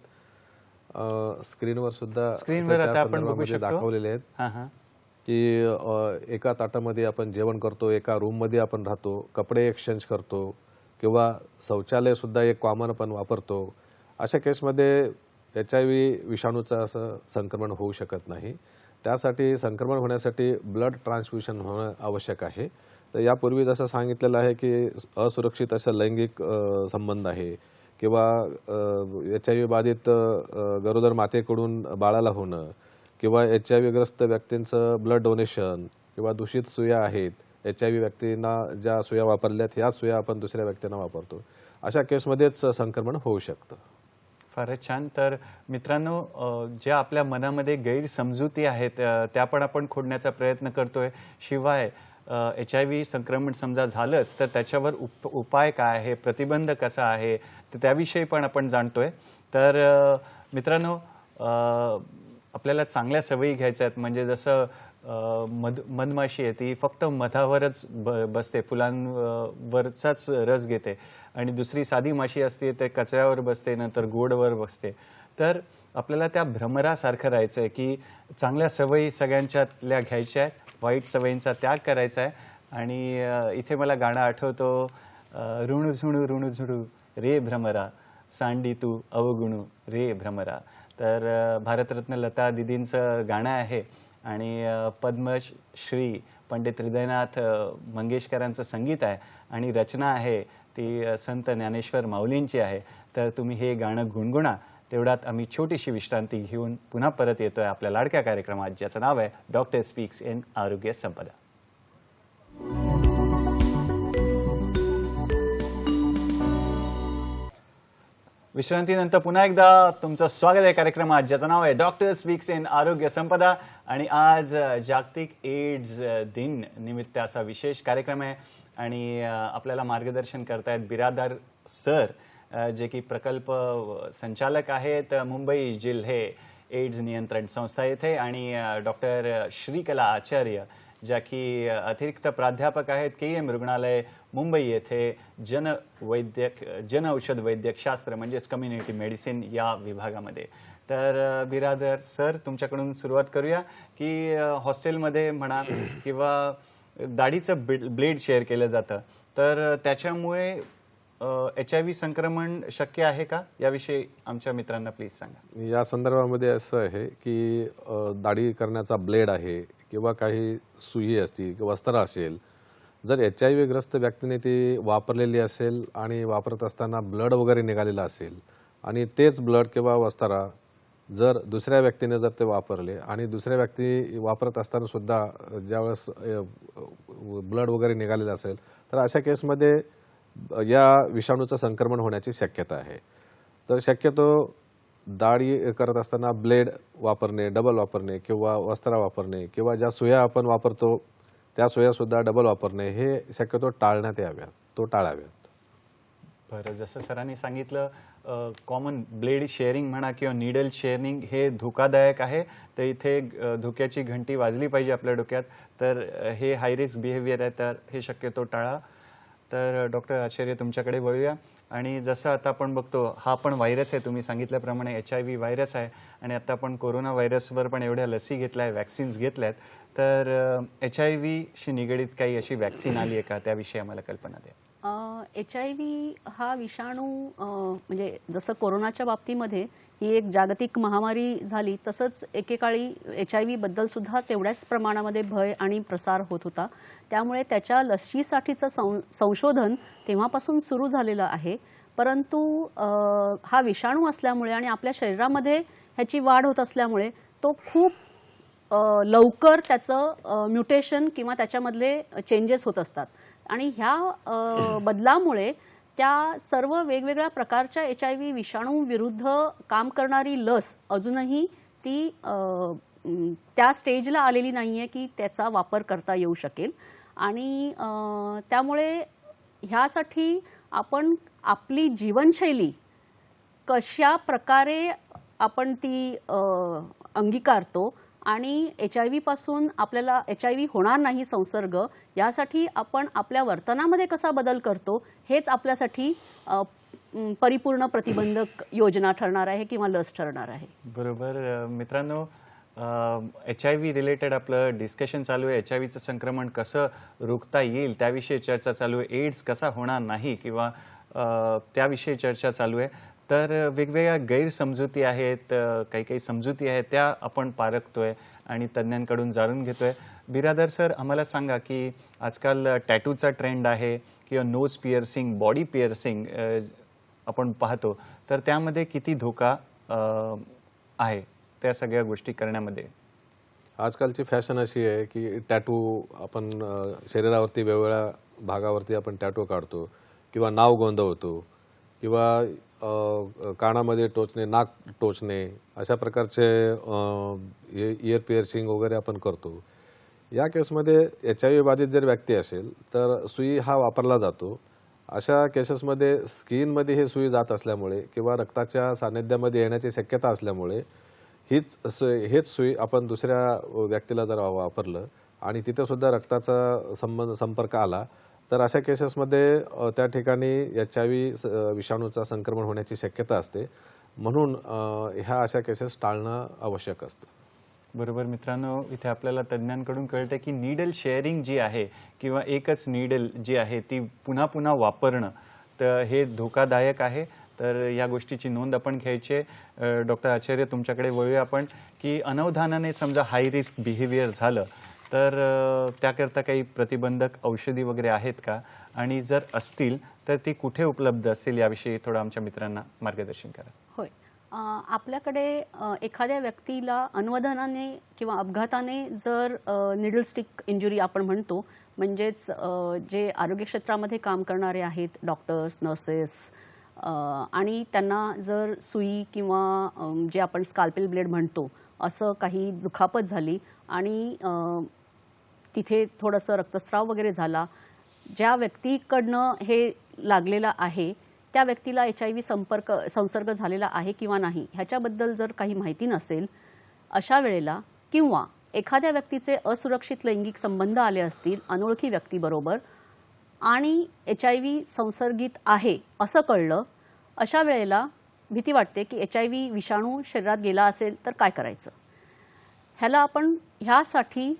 स्क्रीनवर सुद्धा आता आपण बघू शकतो दाखवलेले आहेत की एका ताटामध्ये आपण जेवण करतो, एका रूममध्ये आपण राहतो, कपडे एक्सचेंज करतो किंवा शौचालय सुद्धा एक कॉमन आपण वापरतो. अशा केसमध्ये HIV विषाणूचं असं संक्रमण होऊ शकत नाही. त्यासाठी संक्रमण होण्यासाठी ब्लड ट्रान्सफ्युजन होणं आवश्यक आहे. तर यापूर्वी जसं सांगितलेलं आहे की असुरक्षित असं लैंगिक संबंध आहे किंवा HIV बाधित गरोदर मातेकडून बाळाला होणं किंवा HIV ग्रस्त व्यक्तींचं ब्लड डोनेशन किंवा दूषित सुया आहेत, HIV व्यक्तींना ज्या सुया वापरल्यात ह्या सुया आपण दुसऱ्या व्यक्तींना वापरतो, अशा केसमध्येच संक्रमण होऊ शकतं. फारच छान. तर मित्रांनो, ज्या आपल्या मनामध्ये गैरसमजुती आहेत त्या पण आपण खोडण्याचा प्रयत्न करतोय. शिवाय HIV संक्रमण समजा झालंच तर त्याच्यावर उपाय काय आहे, प्रतिबंध कसा आहे, तर त्याविषयी पण आपण जाणतोय. तर मित्रांनो, आपल्याला चांगल्या सवयी घ्यायच्या आहेत. म्हणजे जसं मधमाशी आहे ती फक्त मधावरच बसते, फुलांवरचाच रस घेते, आणि दुसरी साधी माशी असते ते कचऱ्यावर बसते, नंतर गोडवर बसते. तर आपल्याला त्या भ्रमरासारखं राहायचं आहे की चांगल्या सवयी सगळ्यांच्यातल्या घ्यायच्या आहेत, वाईट सवयींचा त्याग करायचा आहे. आणि इथे मला गाणं आठवतो, ऋणू झुणू ऋणू झुणू रे भ्रमरा, सांडी तू अवगुणू रे भ्रमरा. तर भारतरत्न लता दिदींचं गाणं आहे आणि पद्मश्री पंडित हृदयनाथ मंगेशकरांचं संगीत आहे आणि रचना आहे ती संत ज्ञानेश्वर माऊलींची आहे. तर तुम्ही हे गाणं गुणगुणा. तेवढ्यात आम्ही छोटीशी विश्रांती घेऊन पुन्हा परत येतोय आपल्या लाडक्या कार्यक्रमात, ज्याचं नाव आहे डॉक्टर स्पीक्स इन आरोग्य संपदा. विश्रांतीनंतर पुन्हा एकदा तुमचं स्वागत आहे कार्यक्रमात, ज्याचं नाव आहे डॉक्टर स्पीक्स इन आरोग्य संपदा. आणि आज जागतिक एड्स दिन निमित्त असा विशेष कार्यक्रम आहे. आणि आपल्याला मार्गदर्शन करतायत बिरादार सर, जे की प्रकल्प संचालक आहेत मुंबई जिल्हे एड्स नियंत्रण संस्था येथे, आणि डॉक्टर श्रीकला आचार्य, ज्या की अतिरिक्त प्राध्यापक आहेत KM रुग्णालय मुंबई येथे जन औषध वैद्यकशास्त्र म्हणजेच कम्युनिटी मेडिसिन या विभागामध्ये. तर बिरादर सर, तुमच्याकडून सुरुवात करूया की हॉस्टेलमध्ये म्हणा किंवा दाढीचं ब्लेड शेअर केलं जातं, तर त्याच्यामुळे HIV संक्रमण शक्य आहे का, याविषयी आमच्या मित्रांना प्लीज सांगा. या संदर्भामध्ये असं आहे की दाढी करण्याचा ब्लेड आहे किंवा काही सुई असतील किंवा वस्त्र असेल, जर HIV ग्रस्त व्यक्तीने ती वापरलेली असेल आणि वापरत असताना ब्लड वगैरे निघालेला असेल आणि तेच ब्लड किंवा वस्त्रा जर दुसऱ्या व्यक्तीने जर ते वापरले आणि दुसऱ्या व्यक्ती वापरत असताना सुद्धा ज्यावेळेस ब्लड वगैरे निघालेलं असेल, तर अशा केसमध्ये या विषाणूचं संक्रमण होण्याची शक्यता आहे. तर शक्यतो दाढी करत असताना ब्लेड वापरणे, डबल वापरणे किंवा वस्त्र वापरणे किंवा ज्या सुया आपण वापरतो त्या सुयासुद्धा डबल वापरणे हे शक्यतो टाळण्यात याव्यात, तो टाळाव्यात. बरं, जसं सरांनी सांगितलं कॉमन ब्लेड शेअरिंग म्हणा किंवा नीडल शेअरिंग हे धोकादायक आहे, तर इथे धोक्याची घंटी वाजली पाहिजे आपल्या डोक्यात. तर हे हाय रिस्क बिहेवियर आहे, तर हे शक्यतो टाळा. तर डॉक्टर आचार्य, तुमच्याकडे वळूया. आणि जसं आता आपण बघतो, हा पण व्हायरस आहे, तुम्ही सांगितल्याप्रमाणे HIV व्हायरस आहे, आणि आता आपण कोरोना व्हायरसवर पण एवढ्या लसी घेतल्या, वॅक्सिन्स घेतल्यात. तर HIV शी निगडीत काही अशी वॅक्सिन आली आहे का, त्याविषयी आम्हाला कल्पना द्या. HIV हा विषाणू म्हणजे जसं कोरोनाच्या बाबतीमध्ये ही एक जागतिक महामारी झाली, तसंच एकेकाळी HIV बद्दल सुद्धा तेवढ्याच प्रमाणामध्ये भय आणि प्रसार होत होता. त्यामुळे त्याच्या लसीसाठीचं संशोधन तेव्हापासून सुरू झालेलं आहे. परंतु हा विषाणू असल्यामुळे आणि आपल्या शरीरामध्ये ह्याची वाढ होत असल्यामुळे तो खूप लवकर त्याचं म्युटेशन किंवा त्याच्यामधले चेंजेस होत असतात. आणि ह्या बदलामुळे त्या सर्व वेगवेगळ्या प्रकारच्या HIV विषाणू विरुद्ध काम करणारी लस अजूनही ती त्या स्टेजला आलेली नाही आहे की त्याचा वापर करता येऊ शकेल. आणि त्यामुळे ह्यासाठी आपण आपली जीवनशैली कशा प्रकारे आपण ती अंगीकारतो आणि HIV पासून आपल्याला HIV होणार नाही संसर्ग, यासाठी आपण आपल्या वर्तनामध्ये कसा बदल करतो, हेच आपल्यासाठी परिपूर्ण प्रतिबंधक योजना ठरणार आहे किंवा लस ठरणार आहे. बरोबर मित्रांनो, HIV रिलेटेड आपलं डिस्कशन चालू आहे. HIVचं संक्रमण कसं रोखता येईल त्याविषयी चर्चा चालू आहे. एड्स कसा होणार नाही किंवा त्याविषयी चर्चा चालू आहे. तर वेगवेगळ्या गैरसमजुती आहेत, काही समजुती आहेत, त्या आपण पारखतोय आणि तज्ज्ञांकडून जाणून घेतोय. बिरादर सर, आम्हाला सांगा की आजकाल टॅटूचा ट्रेंड आहे किंवा नोज पिअर्सिंग, बॉडी पिअर्सिंग आपण पाहतो, तर त्यामध्ये किती धोका आहे त्या सगळ्या गोष्टी करण्यामध्ये? आजकालची फॅशन अशी आहे की टॅटू आपण शरीरावरती वेगवेगळ्या भागावरती आपण टॅटू काढतो किंवा नाव गोंदवतो किंवा कानामध्ये टोचणे, नाक टोचणे, अशा प्रकारचे इयर पिअर्सिंग वगैरे आपण करतो. या केसमध्ये HIV बाधित जर व्यक्ती असेल तर सुई हा वापरला जातो. अशा केसेसमध्ये स्किनमध्ये हे सुई जात असल्यामुळे किंवा रक्ताच्या सान्निध्यामध्ये येण्याची शक्यता असल्यामुळे हेच सुई आपण दुसऱ्या व्यक्तीला जर वापरलं आणि तिथे सुद्धा रक्ताचा संपर्क आला, तर अशा केसेसमध्ये त्या ठिकाणी HIV विषाणूचा संक्रमण होण्याची शक्यता असते. म्हणून ह्या अशा केसेस टाळणं आवश्यक असतं. बरोबर मित्रांनो, इथे आपल्याला तज्ज्ञांकडून कळतं की नीडल शेअरिंग जी आहे किंवा एकच नीडल जी आहे ती पुन्हा पुन्हा वापरणं, तर हे धोकादायक आहे. तर या गोष्टीची नोंद आपण घ्यायची. डॉक्टर आचार्य, तुमच्याकडे वळूया आपण की अनवधानाने समजा हाय रिस्क बिहेवियर झालं तर त्याकरता काही प्रतिबंधक औषधी वगैरे आहेत का, आणि जर असतील तर ती कुठे उपलब्ध असतील याविषयी थोडं आमच्या मित्रांना मार्गदर्शन करा. होय, आपल्याकडे एखाद्या व्यक्तीला अनवधानाने किंवा अपघाताने जर निडल स्टिक इंजुरी आपण म्हणतो, म्हणजेच जे आरोग्य क्षेत्रामध्ये काम करणारे आहेत, डॉक्टर्स, नर्सेस, आणि त्यांना जर सुई किंवा जे आपण स्काल्पेल ब्लेड म्हणतो असं काही दुखापत झाली आणि तिथे थोडंसं रक्तस्राव वगैरे झाला, ज्या व्यक्तीकडनं हे लागलेलं आहे त्या व्यक्तीला HIV संसर्ग झालेला आहे किंवा नाही ह्याच्याबद्दल जर काही माहिती नसेल अशा वेळेला, किंवा एखाद्या व्यक्तीचे असुरक्षित लैंगिक संबंध आले असतील अनोळखी व्यक्तीबरोबर आणि HIV संसर्गित आहे असं कळलं, अशा वेळेला भीती वाटते की HIV विषाणू शरीरात गेला असेल तर काय करायचं. ह्यासाठी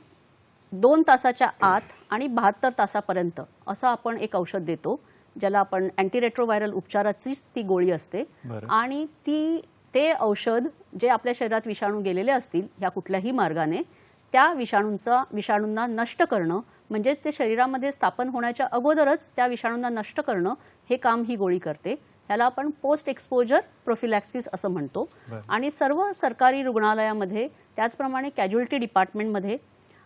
2 तासाच्या आत आणि 72 तासापर्यंत असं आपण एक औषध देतो, ज्याला आपण अँटीरेट्रोव्हायरल उपचाराचीच ती गोळी असते. आणि ते औषध जे आपल्या शरीरात विषाणू गेलेले असतील ह्या कुठल्याही मार्गाने, त्या विषाणूंना नष्ट करणं, म्हणजे ते शरीरामध्ये स्थापन होण्याच्या अगोदरच त्या विषाणूंना नष्ट करणं हे काम ही गोळी करते. ह्याला आपण पोस्ट एक्सपोजर प्रोफिलॅक्सिस असं म्हणतो. आणि सर्व सरकारी रुग्णालयामध्ये, त्याचप्रमाणे कॅज्युअल्टी डिपार्टमेंटमध्ये,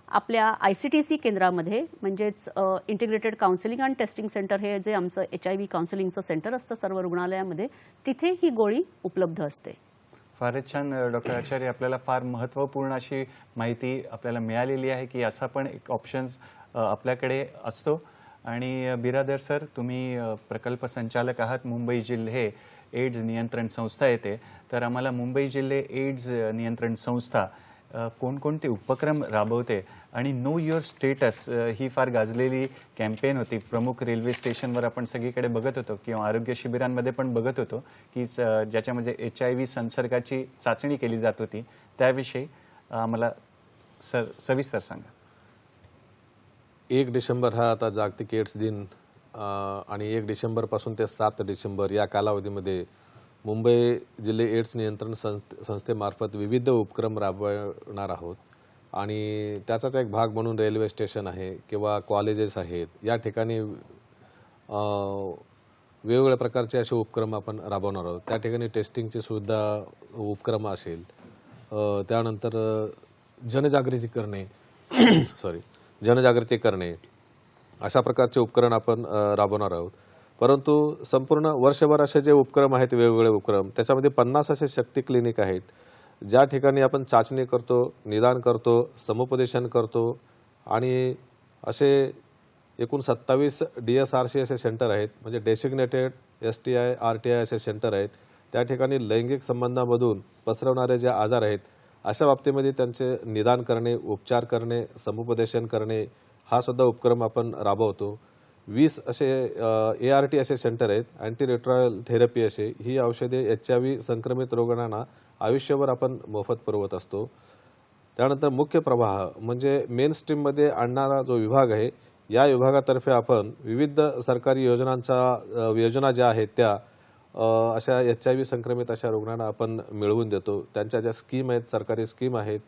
आपल्या ICTC केंद्रामध्ये म्हणजेच integrated counselling and testing centre, हे जे आमचं HIV काउन्सिलिंगचं सेंटर असतं सर्व रुग्णालयामध्ये, तिथे ही गोळी उपलब्ध असते. फारच छान डॉक्टर आचार्य, आपल्याला फार महत्त्वपूर्ण अशी माहिती आपल्याला मिळालेली आहे की असा पण एक ऑप्शन्स आपल्याकडे असतो. आणि बिरादर सर, तुम्ही प्रकल्प संचालक आहात, मुंबई जिल्हे एड्स नियंत्रण संस्था येते. तर आम्हाला मुंबई जिल्हे एड्स नियंत्रण संस्था कोणकोणते उपक्रम राबवते आणि नो युअर स्टेटस ही फार गाजलेली कॅम्पेन होती. प्रमुख रेल्वे स्टेशनवर आपण सगळीकडे बघत होतो किंवा आरोग्य शिबिरांमध्ये पण बघत होतो की ज्याच्यामध्ये HIV संसर्गाची चाचणी केली जात होती. त्याविषयी आम्हाला सविस्तर सांगा. 1 डिसेंबर हा आता जागतिक एड्स दिन आणि 1 डिसेंबरपासून ते 7 डिसेंबर या कालावधीमध्ये मुंबई जिल्हे एड्स नियंत्रण संस्थेमार्फत विविध उपक्रम राबवणार आहोत. आणि त्याचाच एक भाग म्हणून रेल्वे स्टेशन आहे किंवा कॉलेजेस आहेत, या ठिकाणी वेगवेगळ्या प्रकारचे असे उपक्रम आपण राबवणार आहोत. त्या ठिकाणी टेस्टिंगचे सुद्धा उपक्रम असेल. त्यानंतर जनजागृती करणे अशा प्रकारचे उपक्रम आपण राबवणार आहोत. परंतु संपूर्ण वर्षभर असे जे उपक्रम आहेत, वेगवेगळे उपक्रम, त्याच्यामध्ये 50 असे शक्ती क्लिनिक आहेत ज्या ठिकाणी आपण चाचणी करतो, निदान करतो, समुपदेशन करतो. आणि असे एकूण 27 DSRC असे सेंटर आहेत, म्हणजे डेसिग्नेटेड STI RTI असे सेंटर आहेत. त्या ठिकाणी लैंगिक संबंधामधून पसरवणारे जे आजार आहेत अशा बाबतीमध्ये त्यांचे निदान करणे, उपचार करणे, समुपदेशन करणे हा सुद्धा उपक्रम आपण राबवतो. 20 असे ART असे सेंटर आहेत, अँटीरेट्रोव्हायरल थेरपी असे. ही औषधे HIV संक्रमित रुग्णांना आयुष्यभर आपण मोफत पुरवत असतो. त्यानंतर मुख्य प्रवाह म्हणजे मेन स्ट्रीममध्ये आणणारा जो विभाग आहे, या विभागातर्फे आपण विविध सरकारी योजना ज्या आहेत त्या अशा HIV संक्रमित अशा रुग्णांना आपण मिळवून देतो. त्यांच्या ज्या स्कीम आहेत, सरकारी स्कीम आहेत,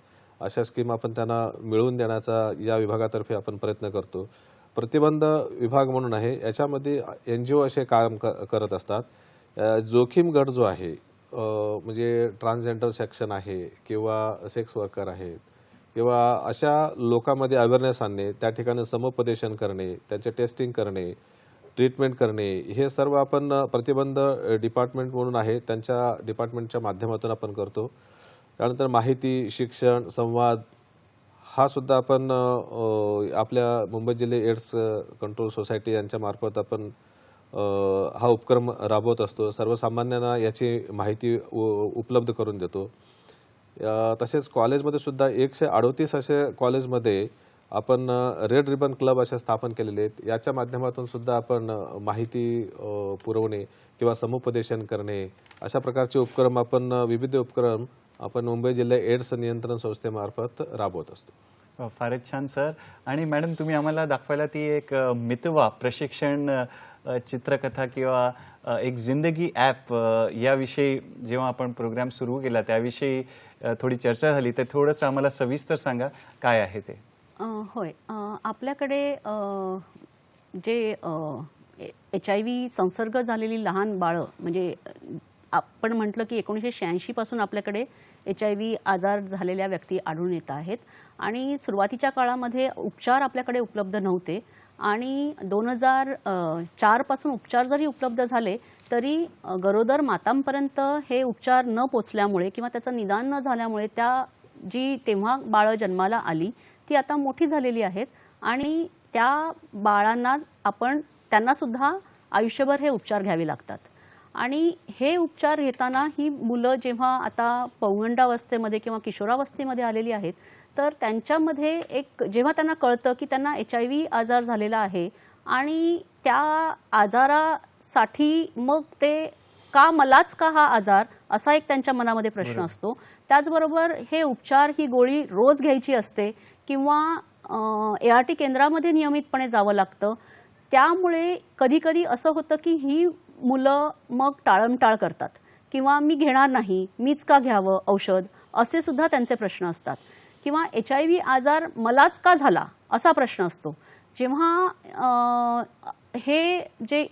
अशा स्कीम आपण त्यांना मिळवून देण्याचा या विभागातर्फे आपण प्रयत्न करतो. प्रतिबंध विभाग म्हणून आहे, याच्यामध्ये NGO असे काम करत असतात. जोखीम गट जो आहे, म्हणजे ट्रान्सजेंडर सेक्शन आहे किंवा सेक्स वर्कर आहेत किंवा अशा लोकांमध्ये अवेअरनेस आणणे, त्या ठिकाणी समुपदेशन करणे, त्यांचे टेस्टिंग करणे, ट्रीटमेंट करणे, हे सर्व आपण प्रतिबंध डिपार्टमेंट म्हणून आहे, त्यांच्या डिपार्टमेंटच्या माध्यमातून आपण करतो. त्यानंतर माहिती, शिक्षण, संवाद हा सुद्धा आपण आपल्या मुंबई जिल्हे एड्स कंट्रोल सोसायटी यांच्या मार्फत आपण हा उपक्रम राबवत असतो. सर्वसामान्यांना याची माहिती उपलब्ध करून देतो. तसेच कॉलेजमध्ये सुद्धा 138 असे कॉलेजमध्ये आपण रेड रिबन क्लब असे स्थापन केलेले आहेत. याच्या माध्यमातून सुद्धा आपण माहिती पुरवणे किंवा समुपदेशन करणे अशा प्रकारचे उपक्रम आपण विविध उपक्रम आपण मुंबई जिल्हा एड्स नियंत्रण संस्थेमार्फत राबवत असतो. फारच छान सर. आणि मॅडम, तुम्ही आम्हाला दाखवायला ती एक मितवा प्रशिक्षण चित्रकथा किंवा एक जिंदगी ॲप याविषयी जेव्हा आपण प्रोग्राम सुरू केला त्याविषयी थोडी चर्चा झाली, तर थोडंसं आम्हाला सविस्तर सांगा काय आहे ते. होय, आपल्याकडे जे HIV संसर्ग झालेली लहान बाळं, म्हणजे आपण म्हटलं की 1986 पासून आपल्याकडे HIV आजार झालेल्या व्यक्ती आढळून येत आहेत आणि सुरुवातीच्या काळामध्ये उपचार आपल्याकडे उपलब्ध नव्हते आणि 2004 पासून उपचार जरी उपलब्ध झाले तरी गरोदर मातांपर्यंत हे उपचार न पोचल्यामुळे किंवा त्याचं निदान न झाल्यामुळे त्या जी तेव्हा बाळं जन्माला आली ती आता मोठी झालेली आहेत आणि त्या बाळांना त्यांना सुद्धा आयुष्यभर हे उपचार घ्यावे लागतात आणि हे उपचार घेताना ही मुलं जेव्हा आता पौगंडावस्थेमध्ये किंवा किशोरावस्थेमध्ये आलेली आहेत तर त्यांच्यामध्ये एक जेव्हा त्यांना कळतं की त्यांना HIV आजार झालेला आहे आणि त्या आजारासाठी मग ते मलाच का हा आजार असा एक त्यांच्या मनामध्ये प्रश्न असतो. त्याचबरोबर हे उपचार ही गोळी रोज घ्यायची असते किंवा ART केंद्रामध्ये नियमितपणे जावं लागतं. त्यामुळे कधीकधी असं होतं की ही मुलं मग टाळमटाळ करतात किंवा मी घेणार नाही, मीच का घ्यावं औषध, असे सुद्धा त्यांचे प्रश्न असतात किंवा HIV आजार मलाच का झाला असा प्रश्न असतो. जेव्हा हे जे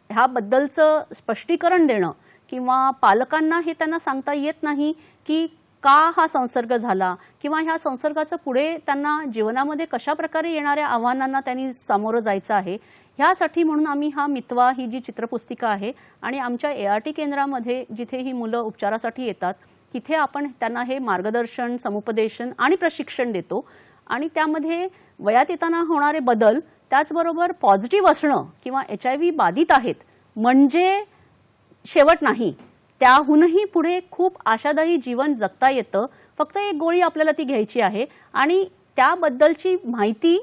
ह्याबद्दलचं स्पष्टीकरण देणं किंवा पालकांना हे त्यांना सांगता येत नाही की का हा संसर्ग झाला किंवा ह्या संसर्गाचं पुढे त्यांना जीवनामध्ये कशा प्रकारे येणाऱ्या आव्हानांना त्यांनी सामोरं जायचं आहे, ह्यासाठी म्हणून आम्ही हा मितवा ही जी चित्रपुस्तिका आहे आणि आमच्या ART केंद्रामध्ये जिथे ही मुलं उपचारासाठी येतात तिथे आपण त्यांना हे मार्गदर्शन, समुपदेशन आणि प्रशिक्षण देतो आणि त्यामध्ये वयात येताना होणारे बदल, त्याचबरोबर पॉझिटिव्ह असणं किंवा HIV बाधित आहेत म्हणजे शेवट नाही, त्याहूनही पुढे खूप आशादायी जीवन जगता येतं. फक्त एक गोळी आपल्याला ती घ्यायची आहे आणि त्याबद्दलची माहिती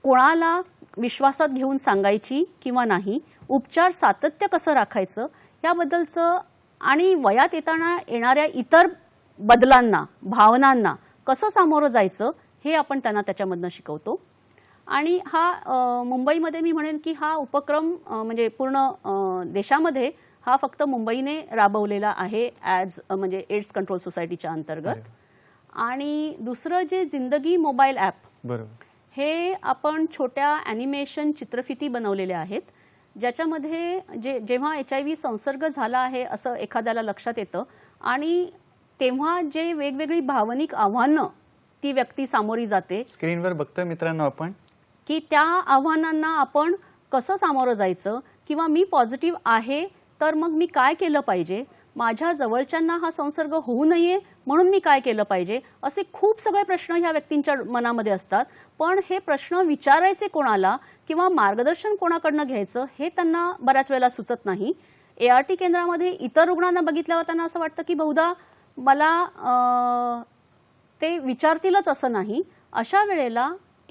कोणाला विश्वासात घेऊन सांगायची किंवा नाही, उपचार सातत्य कसं राखायचं याबद्दलचं आणि वयात येताना येणाऱ्या इतर बदलांना, भावनांना कसं सामोरं जायचं हे आपण त्यांना त्याच्यामधनं शिकवतो. आणि हा मुंबईमध्ये मी म्हणेन की हा उपक्रम म्हणजे पूर्ण देशामध्ये हा फक्त मुंबईने राबवलेला आहे म्हणजे एड्स कंट्रोल सोसायटीच्या अंतर्गत. आणि दुसरं जे जिंदगी मोबाईल ॲप, बरोबर, हे आपण छोट्या ॲनिमेशन चित्रफिती बनवलेल्या आहेत ज्याच्यामध्ये जेव्हा HIV संसर्ग झाला आहे असं एखाद्याला लक्षात येतं आणि तेव्हा जे वेगवेगळी भावनिक आव्हानं ती व्यक्ती सामोरी जाते, स्क्रीनवर बघतोय मित्रांनो आपण, की त्या आव्हानांना आपण कसं सामोरं जायचं किंवा मी पॉझिटिव्ह आहे तर मग मी काय केलं पाहिजे, माझ्या जवळच्यांना हा संसर्ग होऊ नये म्हणून मी काय केलं पाहिजे, असे खूप सगळे प्रश्न ह्या व्यक्तींच्या मनामध्ये असतात. पण हे प्रश्न विचारायचे कोणाला किंवा मार्गदर्शन कोणाकडनं घ्यायचं हे त्यांना बऱ्याच वेळेला सुचत नाही. ART केंद्रामध्ये इतर रुग्णांना बघितल्यावर त्यांना असं वाटतं की बहुधा मला ते विचारतीलच असं नाही. अशा वेळेला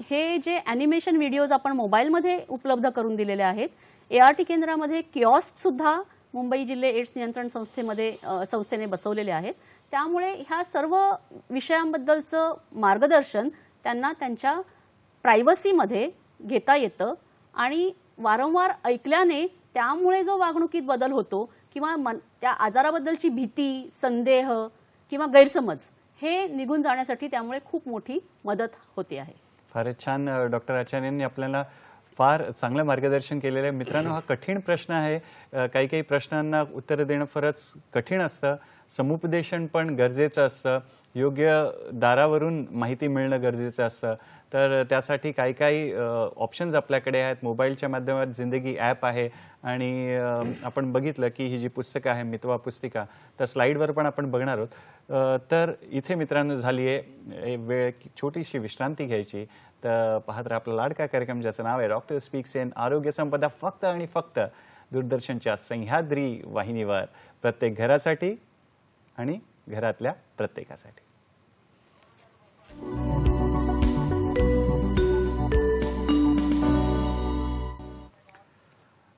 हे जे ॲनिमेशन व्हिडिओज आपण मोबाईलमध्ये उपलब्ध करून दिलेले आहेत, ART केंद्रामध्ये किऑस्क सुद्धा मुंबई जिल्हे एड्स नियंत्रण संस्थेने बसवलेले आहेत. त्यामुळे ह्या सर्व विषयांबद्दलचं मार्गदर्शन त्यांना त्यांच्या प्रायव्हसीमध्ये घेता येतं आणि वारंवार ऐकल्याने त्यामुळे जो वागणुकीत बदल होतो किंवा त्या आजाराबद्दलची भीती, संदेह किंवा गैरसमज हे निघून जाण्यासाठी त्यामुळे खूप मोठी मदत होते आहे. फारच छान डॉक्टर आचार्यांनी आपल्याला फार चांगलं मार्गदर्शन केलेलं आहे. मित्रांनो, हा कठीण प्रश्न आहे. काही काही प्रश्नांना उत्तर देणं फारच कठीण असतं. समुपदेशन पण गरजेचं असतं. योग्य दारावरून माहिती मिळणं गरजेचं असतं. तर त्यासाठी काही काही ऑप्शन्स आपल्याकडे आहेत. मोबाईलच्या माध्यमात जिंदगी ॲप आहे आणि आपण बघितलं की ही जी पुस्तकं आहे मितवा पुस्तिका, तर स्लाईडवर पण आपण बघणार आहोत. तर इथे मित्रांनो झाली आहे वेळ छोटीशी विश्रांती घ्यायची. तर पाहत राहा आपला लाडका कार्यक्रम ज्याचं नाव आहे डॉक्टर स्पीक्स इन आरोग्य संपदा, फक्त आणि फक्त दूरदर्शनच्या सह्याद्री वाहिनीवर, प्रत्येक घरासाठी आणि घरातल्या प्रत्येकासाठी.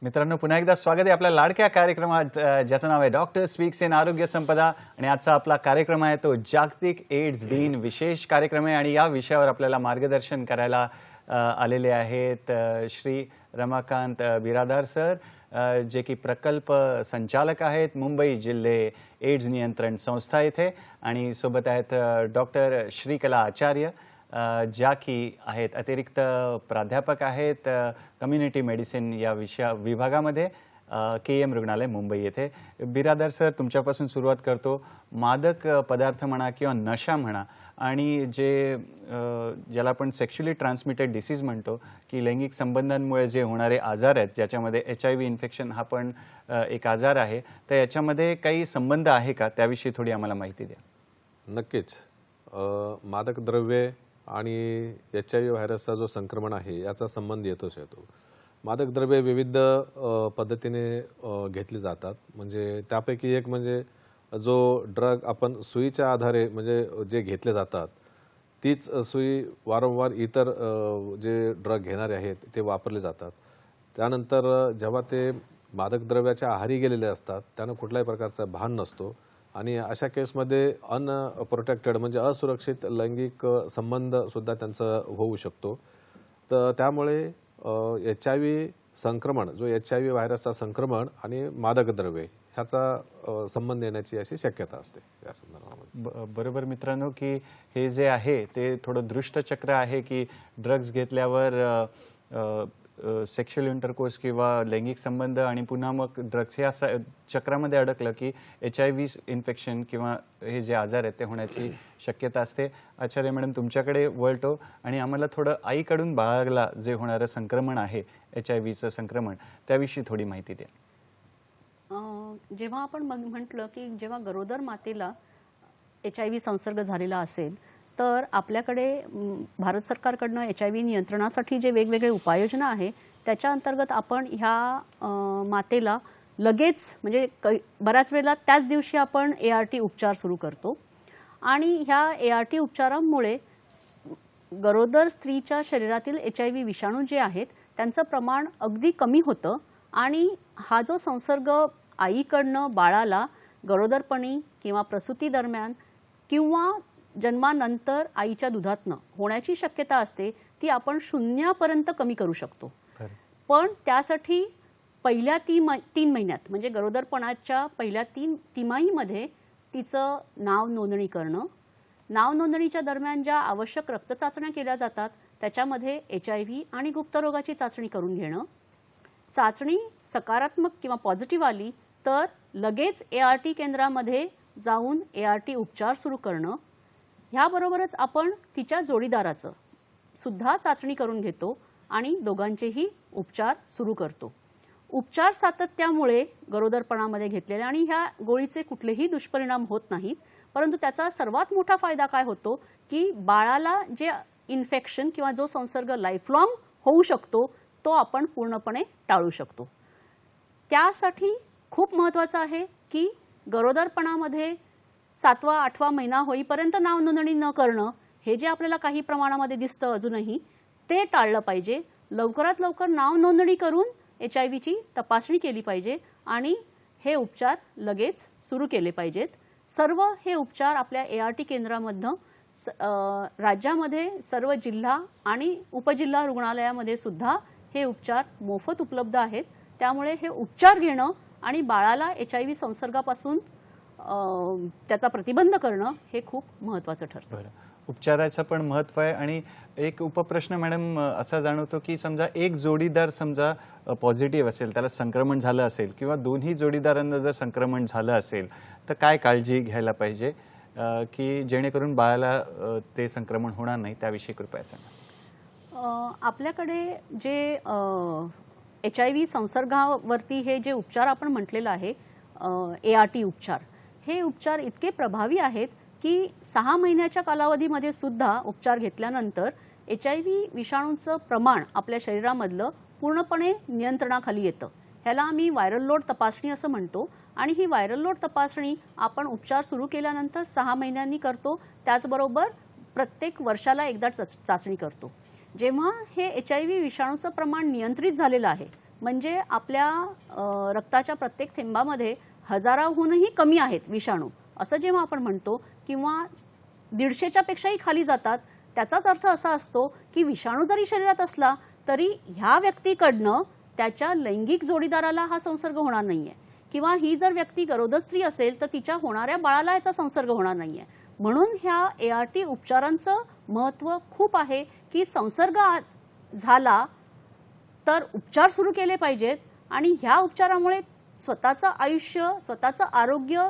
मित्रांनो, पुन्हा एकदा स्वागत आहे आपल्या लाडक्या कार्यक्रमात ज्याचं नाव आहे डॉक्टर स्पीक्स इन आरोग्य संपदा. आणि आजचा आपला कार्यक्रम आहे तो जागतिक एड्स दिन विशेष कार्यक्रम आहे आणि या विषयावर आपल्याला मार्गदर्शन करायला आलेले आहेत श्री रमाकांत बिरादार सर, जे की प्रकल्प संचालक आहेत मुंबई जिल्हे एड्स नियंत्रण संस्था इथे, आणि सोबत आहेत डॉक्टर श्रीकला आचार्य, ज्या की आहेत अतिरिक्त प्राध्यापक आहेत कम्युनिटी मेडिसिन या विभागामध्ये, KM रुग्णालय मुंबई येथे. बिरादर सर, तुमच्यापासून सुरुवात करतो. मादक पदार्थ म्हणा किंवा नशा म्हणा आणि जे ज्याला आपण सेक्शुअली ट्रान्समिटेड डिसीज म्हणतो की लैंगिक संबंधांमुळे जे होणारे आजार आहेत, ज्याच्यामध्ये HIV इन्फेक्शन हा पण एक आजार आहे, तर याच्यामध्ये काही संबंध आहे का, त्याविषयी थोडी आम्हाला माहिती द्या. नक्कीच. मादक द्रव्ये आणि HIV व्हायरसचा जो संक्रमण आहे याचा संबंध येतोच येतो. मादक द्रव्ये विविध पद्धतीने घेतली जातात. म्हणजे त्यापैकी एक म्हणजे जो ड्रग आपण सुईच्या आधारे म्हणजे जे घेतले जातात, तीच सुई वारंवार इतर जे ड्रग घेणारे आहेत ते वापरले जातात. त्यानंतर जेव्हा ते मादक द्रव्याच्या आहारी गेलेले असतात त्यांना कुठल्याही प्रकारचा भान नसतो आणि अशा केसमध्ये अनप्रोटेक्टेड म्हणजे असुरक्षित लैंगिक संबंध सुद्धा त्यांचा होऊ शकतो. तर त्यामुळे HIV संक्रमण, जो HIV व्हायरसचा संक्रमण आणि मादक द्रव्ये ह्याचा संबंध येण्याची अशी शक्यता असते या संदर्भामध्ये. बरोबर मित्रांनो, की हे जे आहे ते थोडं दृष्ट चक्र आहे की ड्रग्ज घेतल्यावर सेक्शुअल इंटरकोर्स किंवा लैंगिक संबंध आणि पुन्हा मग ड्रग्स या चक्रामध्ये अडकलं की HIV इन्फेक्शन किंवा हे जे आजार आहेत ते होण्याची शक्यता असते. आचार्य मॅडम, तुमच्याकडे वळतो आणि आम्हाला थोडं आईकडून बाळाला जे होणारं संक्रमण आहे HIVचं संक्रमण, त्याविषयी थोडी माहिती द्या. जेव्हा आपण म्हटलं की जेव्हा गरोदर मातेला HIV संसर्ग झालेला असेल तर आपल्याकडे भारत सरकारकडनं HIV नियंत्रणासाठी जे वेगवेगळे उपाययोजना आहे त्याच्या अंतर्गत आपण ह्या मातेला लगेच म्हणजे बऱ्याच वेळेला त्याच दिवशी आपण ART उपचार सुरू करतो आणि ह्या ART उपचारांमुळे गरोदर स्त्रीच्या शरीरातील HIV विषाणू जे आहेत त्यांचं प्रमाण अगदी कमी होतं आणि हा जो संसर्ग आईकडनं बाळाला गरोदरपणी किंवा प्रसूती दरम्यान किंवा जन्मानंतर आईच्या दुधातनं होण्याची शक्यता असते ती आपण शून्यापर्यंत कमी करू शकतो. पण त्यासाठी पहिल्या 3 महिन्यात म्हणजे गरोदरपणाच्या पहिल्या 3 तिमाहीमध्ये तिचं नाव नोंदणी करणं, नाव नोंदणीच्या दरम्यान ज्या आवश्यक रक्तचाचण्या केल्या जातात त्याच्यामध्ये HIV आणि गुप्तरोगाची चाचणी करून घेणं, चाचणी सकारात्मक किंवा पॉझिटिव्ह आली तर लगेच ART केंद्रामध्ये जाऊन ART उपचार सुरू करणं. ह्याबरोबरच आपण तिच्या जोडीदाराचं सुद्धा चाचणी करून घेतो आणि दोघांचेही उपचार सुरू करतो. उपचार सातत्यामुळे गरोदरपणामध्ये घेतलेले आणि ह्या गोळीचे कुठलेही दुष्परिणाम होत नाहीत, परंतु त्याचा सर्वात मोठा फायदा काय होतो की बाळाला जे इन्फेक्शन किंवा जो संसर्ग लाईफलॉंग होऊ शकतो तो आपण पूर्णपणे टाळू शकतो. त्यासाठी खूप महत्त्वाचं आहे की गरोदरपणामध्ये 7वा 8वा महिना होईपर्यंत नाव नोंदणी न करणं हे जे आपल्याला काही प्रमाणामध्ये दिसतं अजूनही ते टाळलं पाहिजे. लवकरात लवकर नाव नोंदणी करून HIVची तपासणी केली पाहिजे आणि हे उपचार लगेच सुरू केले पाहिजेत. सर्व हे उपचार आपल्या ART केंद्रामधनं राज्यामध्ये सर्व जिल्हा आणि उपजिल्हा रुग्णालयामध्ये सुद्धा हे उपचार मोफत उपलब्ध आहेत. त्यामुळे हे उपचार घेणं आणि बाळाला HIV संसर्गापासून त्याचा प्रतिबंध करणं हे खूप महत्त्वाचं ठरतं. उपचाराचं पण महत्त्व आहे. आणि एक उपप्रश्न मॅडम असा जाणवतो की समजा एक जोडीदार समजा पॉझिटिव्ह असेल, त्याला संक्रमण झालं असेल किंवा दोन्ही जोडीदारांना जर संक्रमण झालं असेल तर काय काळजी घ्यायला पाहिजे की जेणेकरून बाळाला ते संक्रमण होणार नाही, त्याविषयी कृपया सांगा. आपल्याकडे जे HIV संसर्गावरती हे जे उपचार आपण म्हटलेलं आहे ART उपचार, हे उपचार इतके प्रभावी आहेत की 6 महिन्याच्या कालावधीमध्ये सुद्धा उपचार घेतल्यानंतर HIV विषाणूंचं प्रमाण आपल्या शरीरामधलं पूर्णपणे नियंत्रणाखाली येतं. ह्याला आम्ही व्हायरल लोड तपासणी असं म्हणतो आणि ही व्हायरल लोड तपासणी आपण उपचार सुरू केल्यानंतर 6 महिन्यांनी करतो. त्याचबरोबर प्रत्येक वर्षाला एकदा चाचणी करतो. जेव्हा हे HIV विषाणूचं प्रमाण नियंत्रित झालेलं आहे म्हणजे आपल्या रक्ताच्या प्रत्येक थेंबामध्ये 1000हूनही कमी आहेत विषाणू असं जेव्हा आपण म्हणतो किंवा 150च्या पेक्षाही खाली जातात, त्याचाच अर्थ असा असतो की विषाणू जरी शरीरात असला तरी ह्या व्यक्तीकडनं त्याच्या लैंगिक जोडीदाराला हा संसर्ग होणार नाहीये किंवा ही जर व्यक्ती गरोदर स्त्री असेल तर तिच्या होणाऱ्या बाळाला याचा संसर्ग होणार नाहीये. म्हणून ह्या ART उपचारांचं महत्त्व खूप आहे की संसर्ग झाला तर उपचार सुरू केले पाहिजेत आणि ह्या उपचारामुळे स्वतःचं आयुष्य, स्वतःचं आरोग्य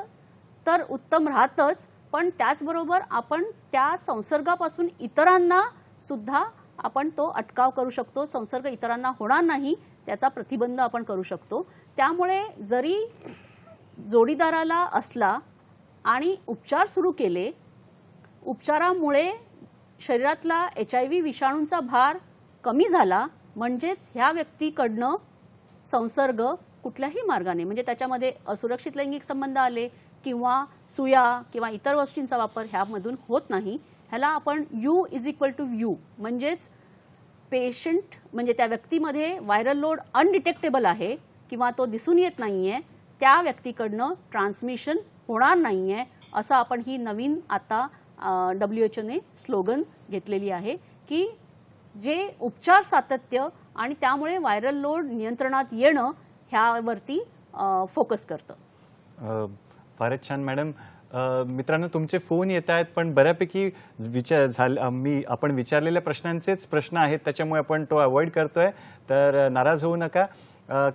तर उत्तम राहतच, पण त्याचबरोबर आपण त्या संसर्गापासून इतरांना सुद्धा आपण तो अटकाव करू शकतो. संसर्ग इतरांना होणार नाही त्याचा प्रतिबंध आपण करू शकतो. त्यामुळे जरी जोडीदाराला असला आणि उपचार सुरू केले, उपचारामुळे शरीरातला HIV विषाणूंचा भार कमी झाला, म्हणजेच ह्या व्यक्तीकडनं संसर्ग कुठल्याही मार्गाने, म्हणजे त्याच्यामध्ये असुरक्षित लैंगिक संबंध आले किंवा सुया किंवा इतर गोष्टींचा वापर ह्यामधून होत नाही. ह्याला आपण U=U म्हणजेच पेशंट म्हणजे त्या व्यक्तीमध्ये व्हायरल लोड अनडिटेक्टेबल आहे किंवा तो दिसून येत नाहीये, त्या व्यक्तीकडनं ट्रान्समिशन होणार नाहीये, असं आपण ही नवीन आता WHO स्लोगन घेतलेली आहे की जे उपचार सातत्य आणि त्यामुळे व्हायरल लोड नियंत्रणात येणं ह्यावरती फोकस करतं. फारच छान मॅडम. मित्रांनो, तुमचे फोन येत आहेत, पण बऱ्यापैकी आपण विचारलेल्या प्रश्नांचेच प्रश्न आहेत, त्याच्यामुळे आपण तो अवॉइड करतोय. तर नाराज होऊ नका,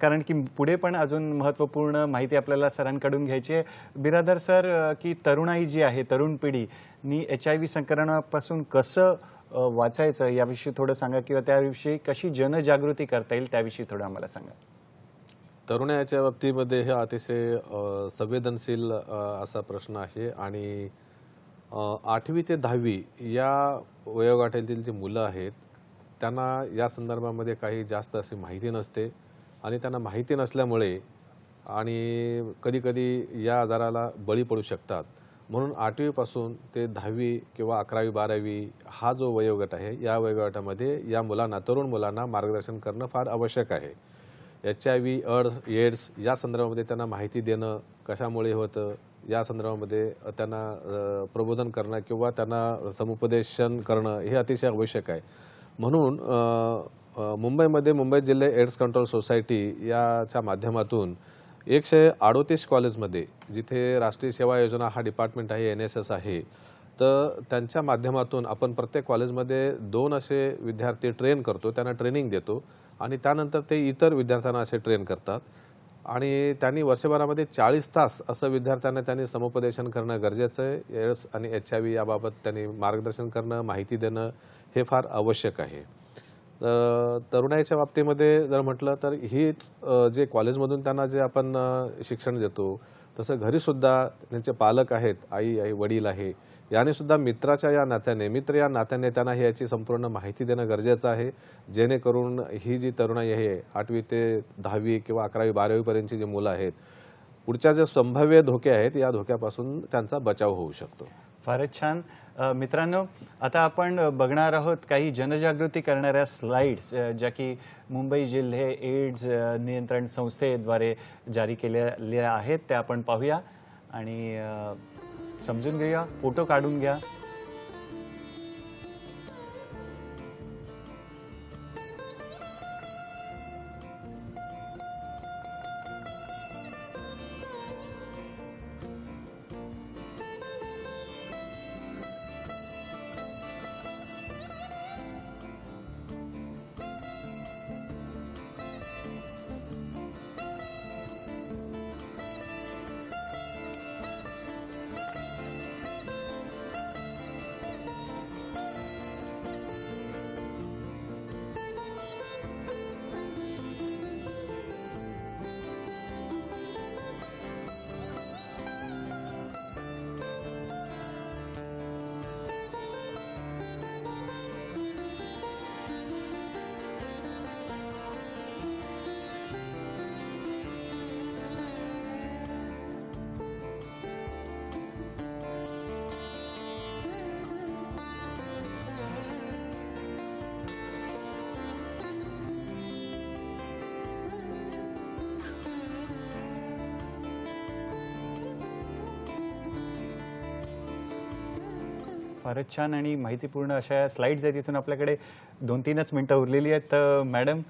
कारण की पुढे पण अजून महत्त्वपूर्ण माहिती आपल्याला सरांकडून घ्यायची आहे. बिरादर सर, की तरुणाई जी आहे, तरुण पिढीनी HIV संक्रमणापासून कसं वाचायचं याविषयी थोडं सांगा, किंवा त्याविषयी कशी जनजागृती करता येईल त्याविषयी थोडं आम्हाला सांगा. तरुणाच्या बाबतीमध्ये हे अतिशय संवेदनशील असा प्रश्न आहे आणि 8वी ते 10वी या वयोगटातील जी मुलं आहेत त्यांना या संदर्भामध्ये काही जास्त अशी माहिती नसते आणि त्यांना माहिती नसल्यामुळे आणि कधीकधी या आजाराला बळी पडू शकतात. म्हणून 8वी पासून ते 10वी किंवा 11वी 12वी हा जो वयोगट आहे, या वयोगटामध्ये या मुलांना, तरुण मुलांना मार्गदर्शन करणं फार आवश्यक आहे. HIV, एड्स या संदर्भामध्ये त्यांना माहिती देणं, कशामुळे होतं या संदर्भामध्ये त्यांना प्रबोधन करणं किंवा त्यांना समुपदेशन करणं हे अतिशय आवश्यक आहे. म्हणून मुंबईमध्ये मुंबई जिल्हा एड्स कंट्रोल सोसायटी याच्या माध्यमातून 138 कॉलेजमध्ये, जिथे राष्ट्रीय सेवा योजना हा डिपार्टमेंट आहे, NSS आहे, तर त्यांच्या माध्यमातून आपण प्रत्येक कॉलेजमध्ये 2 असे विद्यार्थी ट्रेन करतो, त्यांना ट्रेनिंग देतो आणि त्यानंतर ते इतर विद्यार्थ्यांना असे ट्रेन करतात आणि त्यांनी वर्षभरामध्ये 40 तास असं विद्यार्थ्यांना त्यांनी समुपदेशन करणं गरजेचं आहे. एड्स आणि HIV याबाबत त्यांनी मार्गदर्शन करणं, माहिती देणं हे फार आवश्यक आहे. तरुणाईच्या बाबतीमध्ये जर म्हटलं तर हीच जे कॉलेजमधून त्यांना जे आपण शिक्षण देतो, तसं घरीसुद्धा त्यांचे पालक आहेत, आई वडील आहे, याने सुद्धा मित्र या नात्याने त्यांना याची संपूर्ण माहिती देणं गरजेचं आहे, जेणेकरून ही जी तरुणाई आहे 8वी ते 10वी किंवा 11वी 12वी पर्यंतची जी मुलं आहेत, पुढच्या जे संभाव्य धोके आहेत या धोक्यापासून त्यांचा बचाव होऊ शकतो. फारच छान. मित्रांनो, आता आपण बघणार आहोत काही जनजागृती करणाऱ्या स्लाइड्स, ज्या की मुंबई जिल्हे एड्स नियंत्रण संस्थेद्वारे जारी केलेल्या आहेत. त्या आपण पाहूया आणि समजून घेऊया, फोटो काढून घ्या. फारच छान आणि माहितीपूर्ण अशा स्लाइड्स आहेत. इथून आपल्याकडे 2-3च मिनिटं उरलेली आहेत. तर मॅडम,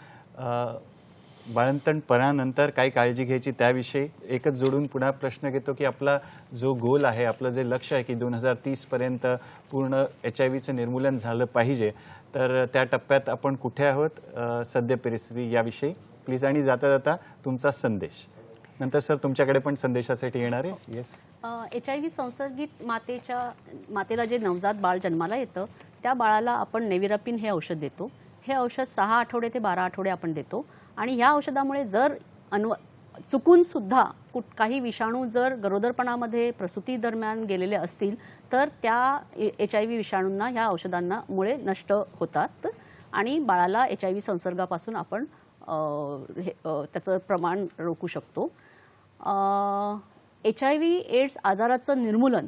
बाळंतपणानंतर काय काळजी घ्यायची त्याविषयी एकच जोडून पुन्हा प्रश्न घेतो की आपला जो गोल आहे, आपलं जे लक्ष्य आहे की 2030 पर्यंत पूर्ण HIV-चं निर्मूलन झालं पाहिजे, तर त्या टप्प्यात आपण कुठे आहोत, सद्य परिस्थिती याविषयी प्लीज, आणि जाता जाता तुमचा संदेश. नंतर सर तुमच्याकडे पण संदेशासाठी येणार आहे. येस. HIV संसर्गित मातेला जे नवजात बाळ जन्माला येतं त्या बाळाला आपण नेव्हिरॅपिन हे औषध देतो. हे औषध 6 आठवडे ते 12 आठवडे आपण देतो आणि ह्या औषधामुळे जर चुकून सुद्धा काही विषाणू जर गरोदरपणामध्ये प्रसूती दरम्यान गेलेले असतील तर त्या HIV विषाणूंना ह्या औषधांमुळे नष्ट होतात आणि बाळाला HIV संसर्गापासून आपण त्याचं प्रमाण रोखू शकतो. HIV एड्स आजाराचं निर्मूलन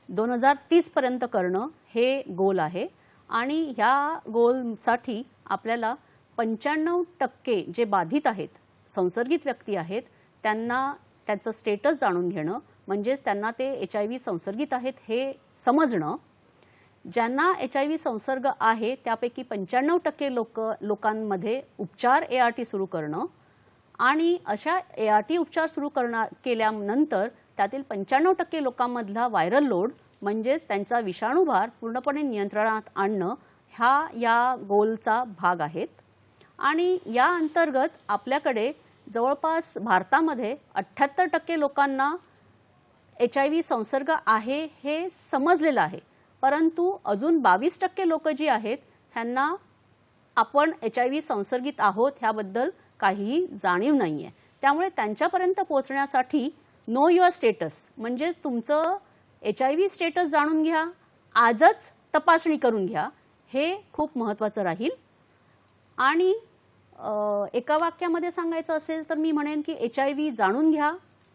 2030 पर्यंत करणं हे गोल आहे आणि ह्या गोलसाठी आपल्याला 95% जे बाधित आहेत, संसर्गित व्यक्ती आहेत, त्यांना त्यांचं स्टेटस जाणून घेणं, म्हणजेच त्यांना ते HIV संसर्गित आहेत हे समजणं. ज्यांना HIV संसर्ग आहे त्यापैकी 95% लोकांमध्ये उपचार ART सुरू करणं आणि अशा ART उपचार सुरू केल्यानंतर त्यातील 95% लोकांमधला व्हायरल लोड म्हणजेच त्यांचा विषाणूभार पूर्णपणे नियंत्रणात आणणं या गोलचा भाग आहेत. आणि या अंतर्गत आपल्याकडे जवळपास भारतामध्ये 78% लोकांना HIV संसर्ग आहे हे समजलेलं आहे, परंतु अजून 22% लोक जी आहेत ह्यांना आपण HIV संसर्गित आहोत ह्याबद्दल काहीही जाणीव नाही आहे. त्यामुळे त्यांच्यापर्यंत पोहोचण्यासाठी नो युअर स्टेटस म्हणजेच तुमचं HIV स्टेटस जाणून घ्या, आजच तपासणी करून घ्या, हे खूप महत्त्वाचं राहील. आणि एका वाक्यामध्ये सांगायचं असेल तर मी म्हणेन की HIV जाणून घ्या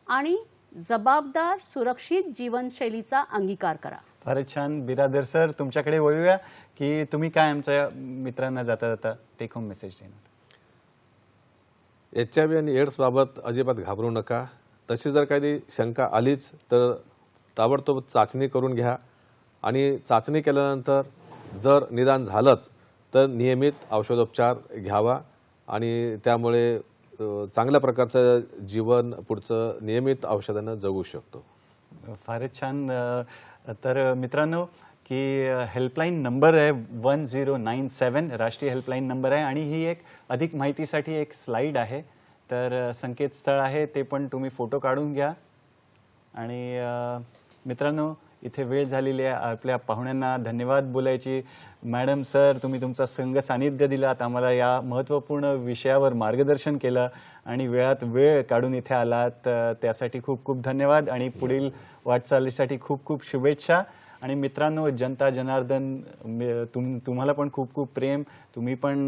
आणि जबाबदार सुरक्षित जीवनशैलीचा अंगीकार करा. फारच छान. बिरादर सर तुमच्याकडे वळूया की तुम्ही काय आमच्या मित्रांना जाता जाता टेक होम मेसेज देणार? HIV आणि एड्स बाबत अजिबात घाबरू नका. तशी जर काही शंका आलीच तर ताबडतोब चाचणी करून घ्या आणि चाचणी केल्यानंतर जर निदान झालंच तर नियमित औषधोपचार घ्यावा आणि त्यामुळे चांगल्या प्रकारचं जीवन पुढचं नियमित औषधानं जगू शकतो. फारच छान. तर मित्रांनो की हेल्पलाईन नंबर आहे 1097, राष्ट्रीय हेल्पलाईन नंबर आहे आणि ही एक अधिक माहितीसाठी एक स्लाईड आहे, तर संकेतस्थळ आहे ते पण तुम्ही फोटो काढून घ्या. आणि मित्रांनो इथे वेळ झालेली आहे, आपल्या पाहुण्यांना धन्यवाद बोलायची. मॅडम, सर, तुम्ही तुमचा संघ सानिध्य दिलात, आम्हाला या महत्त्वपूर्ण विषयावर मार्गदर्शन केलं आणि वेळात वेळ काढून इथे आलात, त्यासाठी खूप खूप धन्यवाद आणि पुढील वाटचालीसाठी खूप खूप शुभेच्छा. आणि मित्रांनो, जनता जनार्दन, तुम्हाला पण खूप खूप प्रेम, तुम्ही पण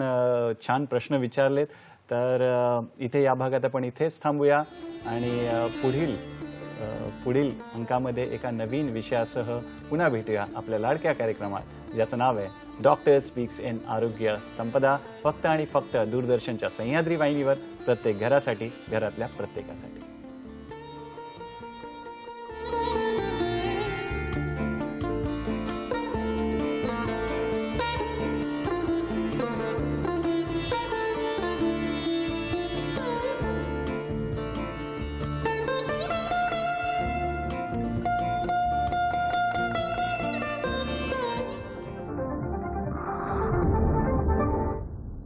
छान प्रश्न विचारलेत. तर इथे या भागात आपण इथेच थांबूया आणि पुढील अंकामध्ये एका नवीन विषयासह पुन्हा भेटूया आपल्या लाडक्या कार्यक्रमात, ज्याचं नाव आहे डॉक्टर स्पीक्स इन आरोग्य संपदा, फक्त आणि फक्त दूरदर्शनच्या सह्याद्री वाहिनीवर, प्रत्येक घरासाठी, घरातल्या प्रत्येकासाठी.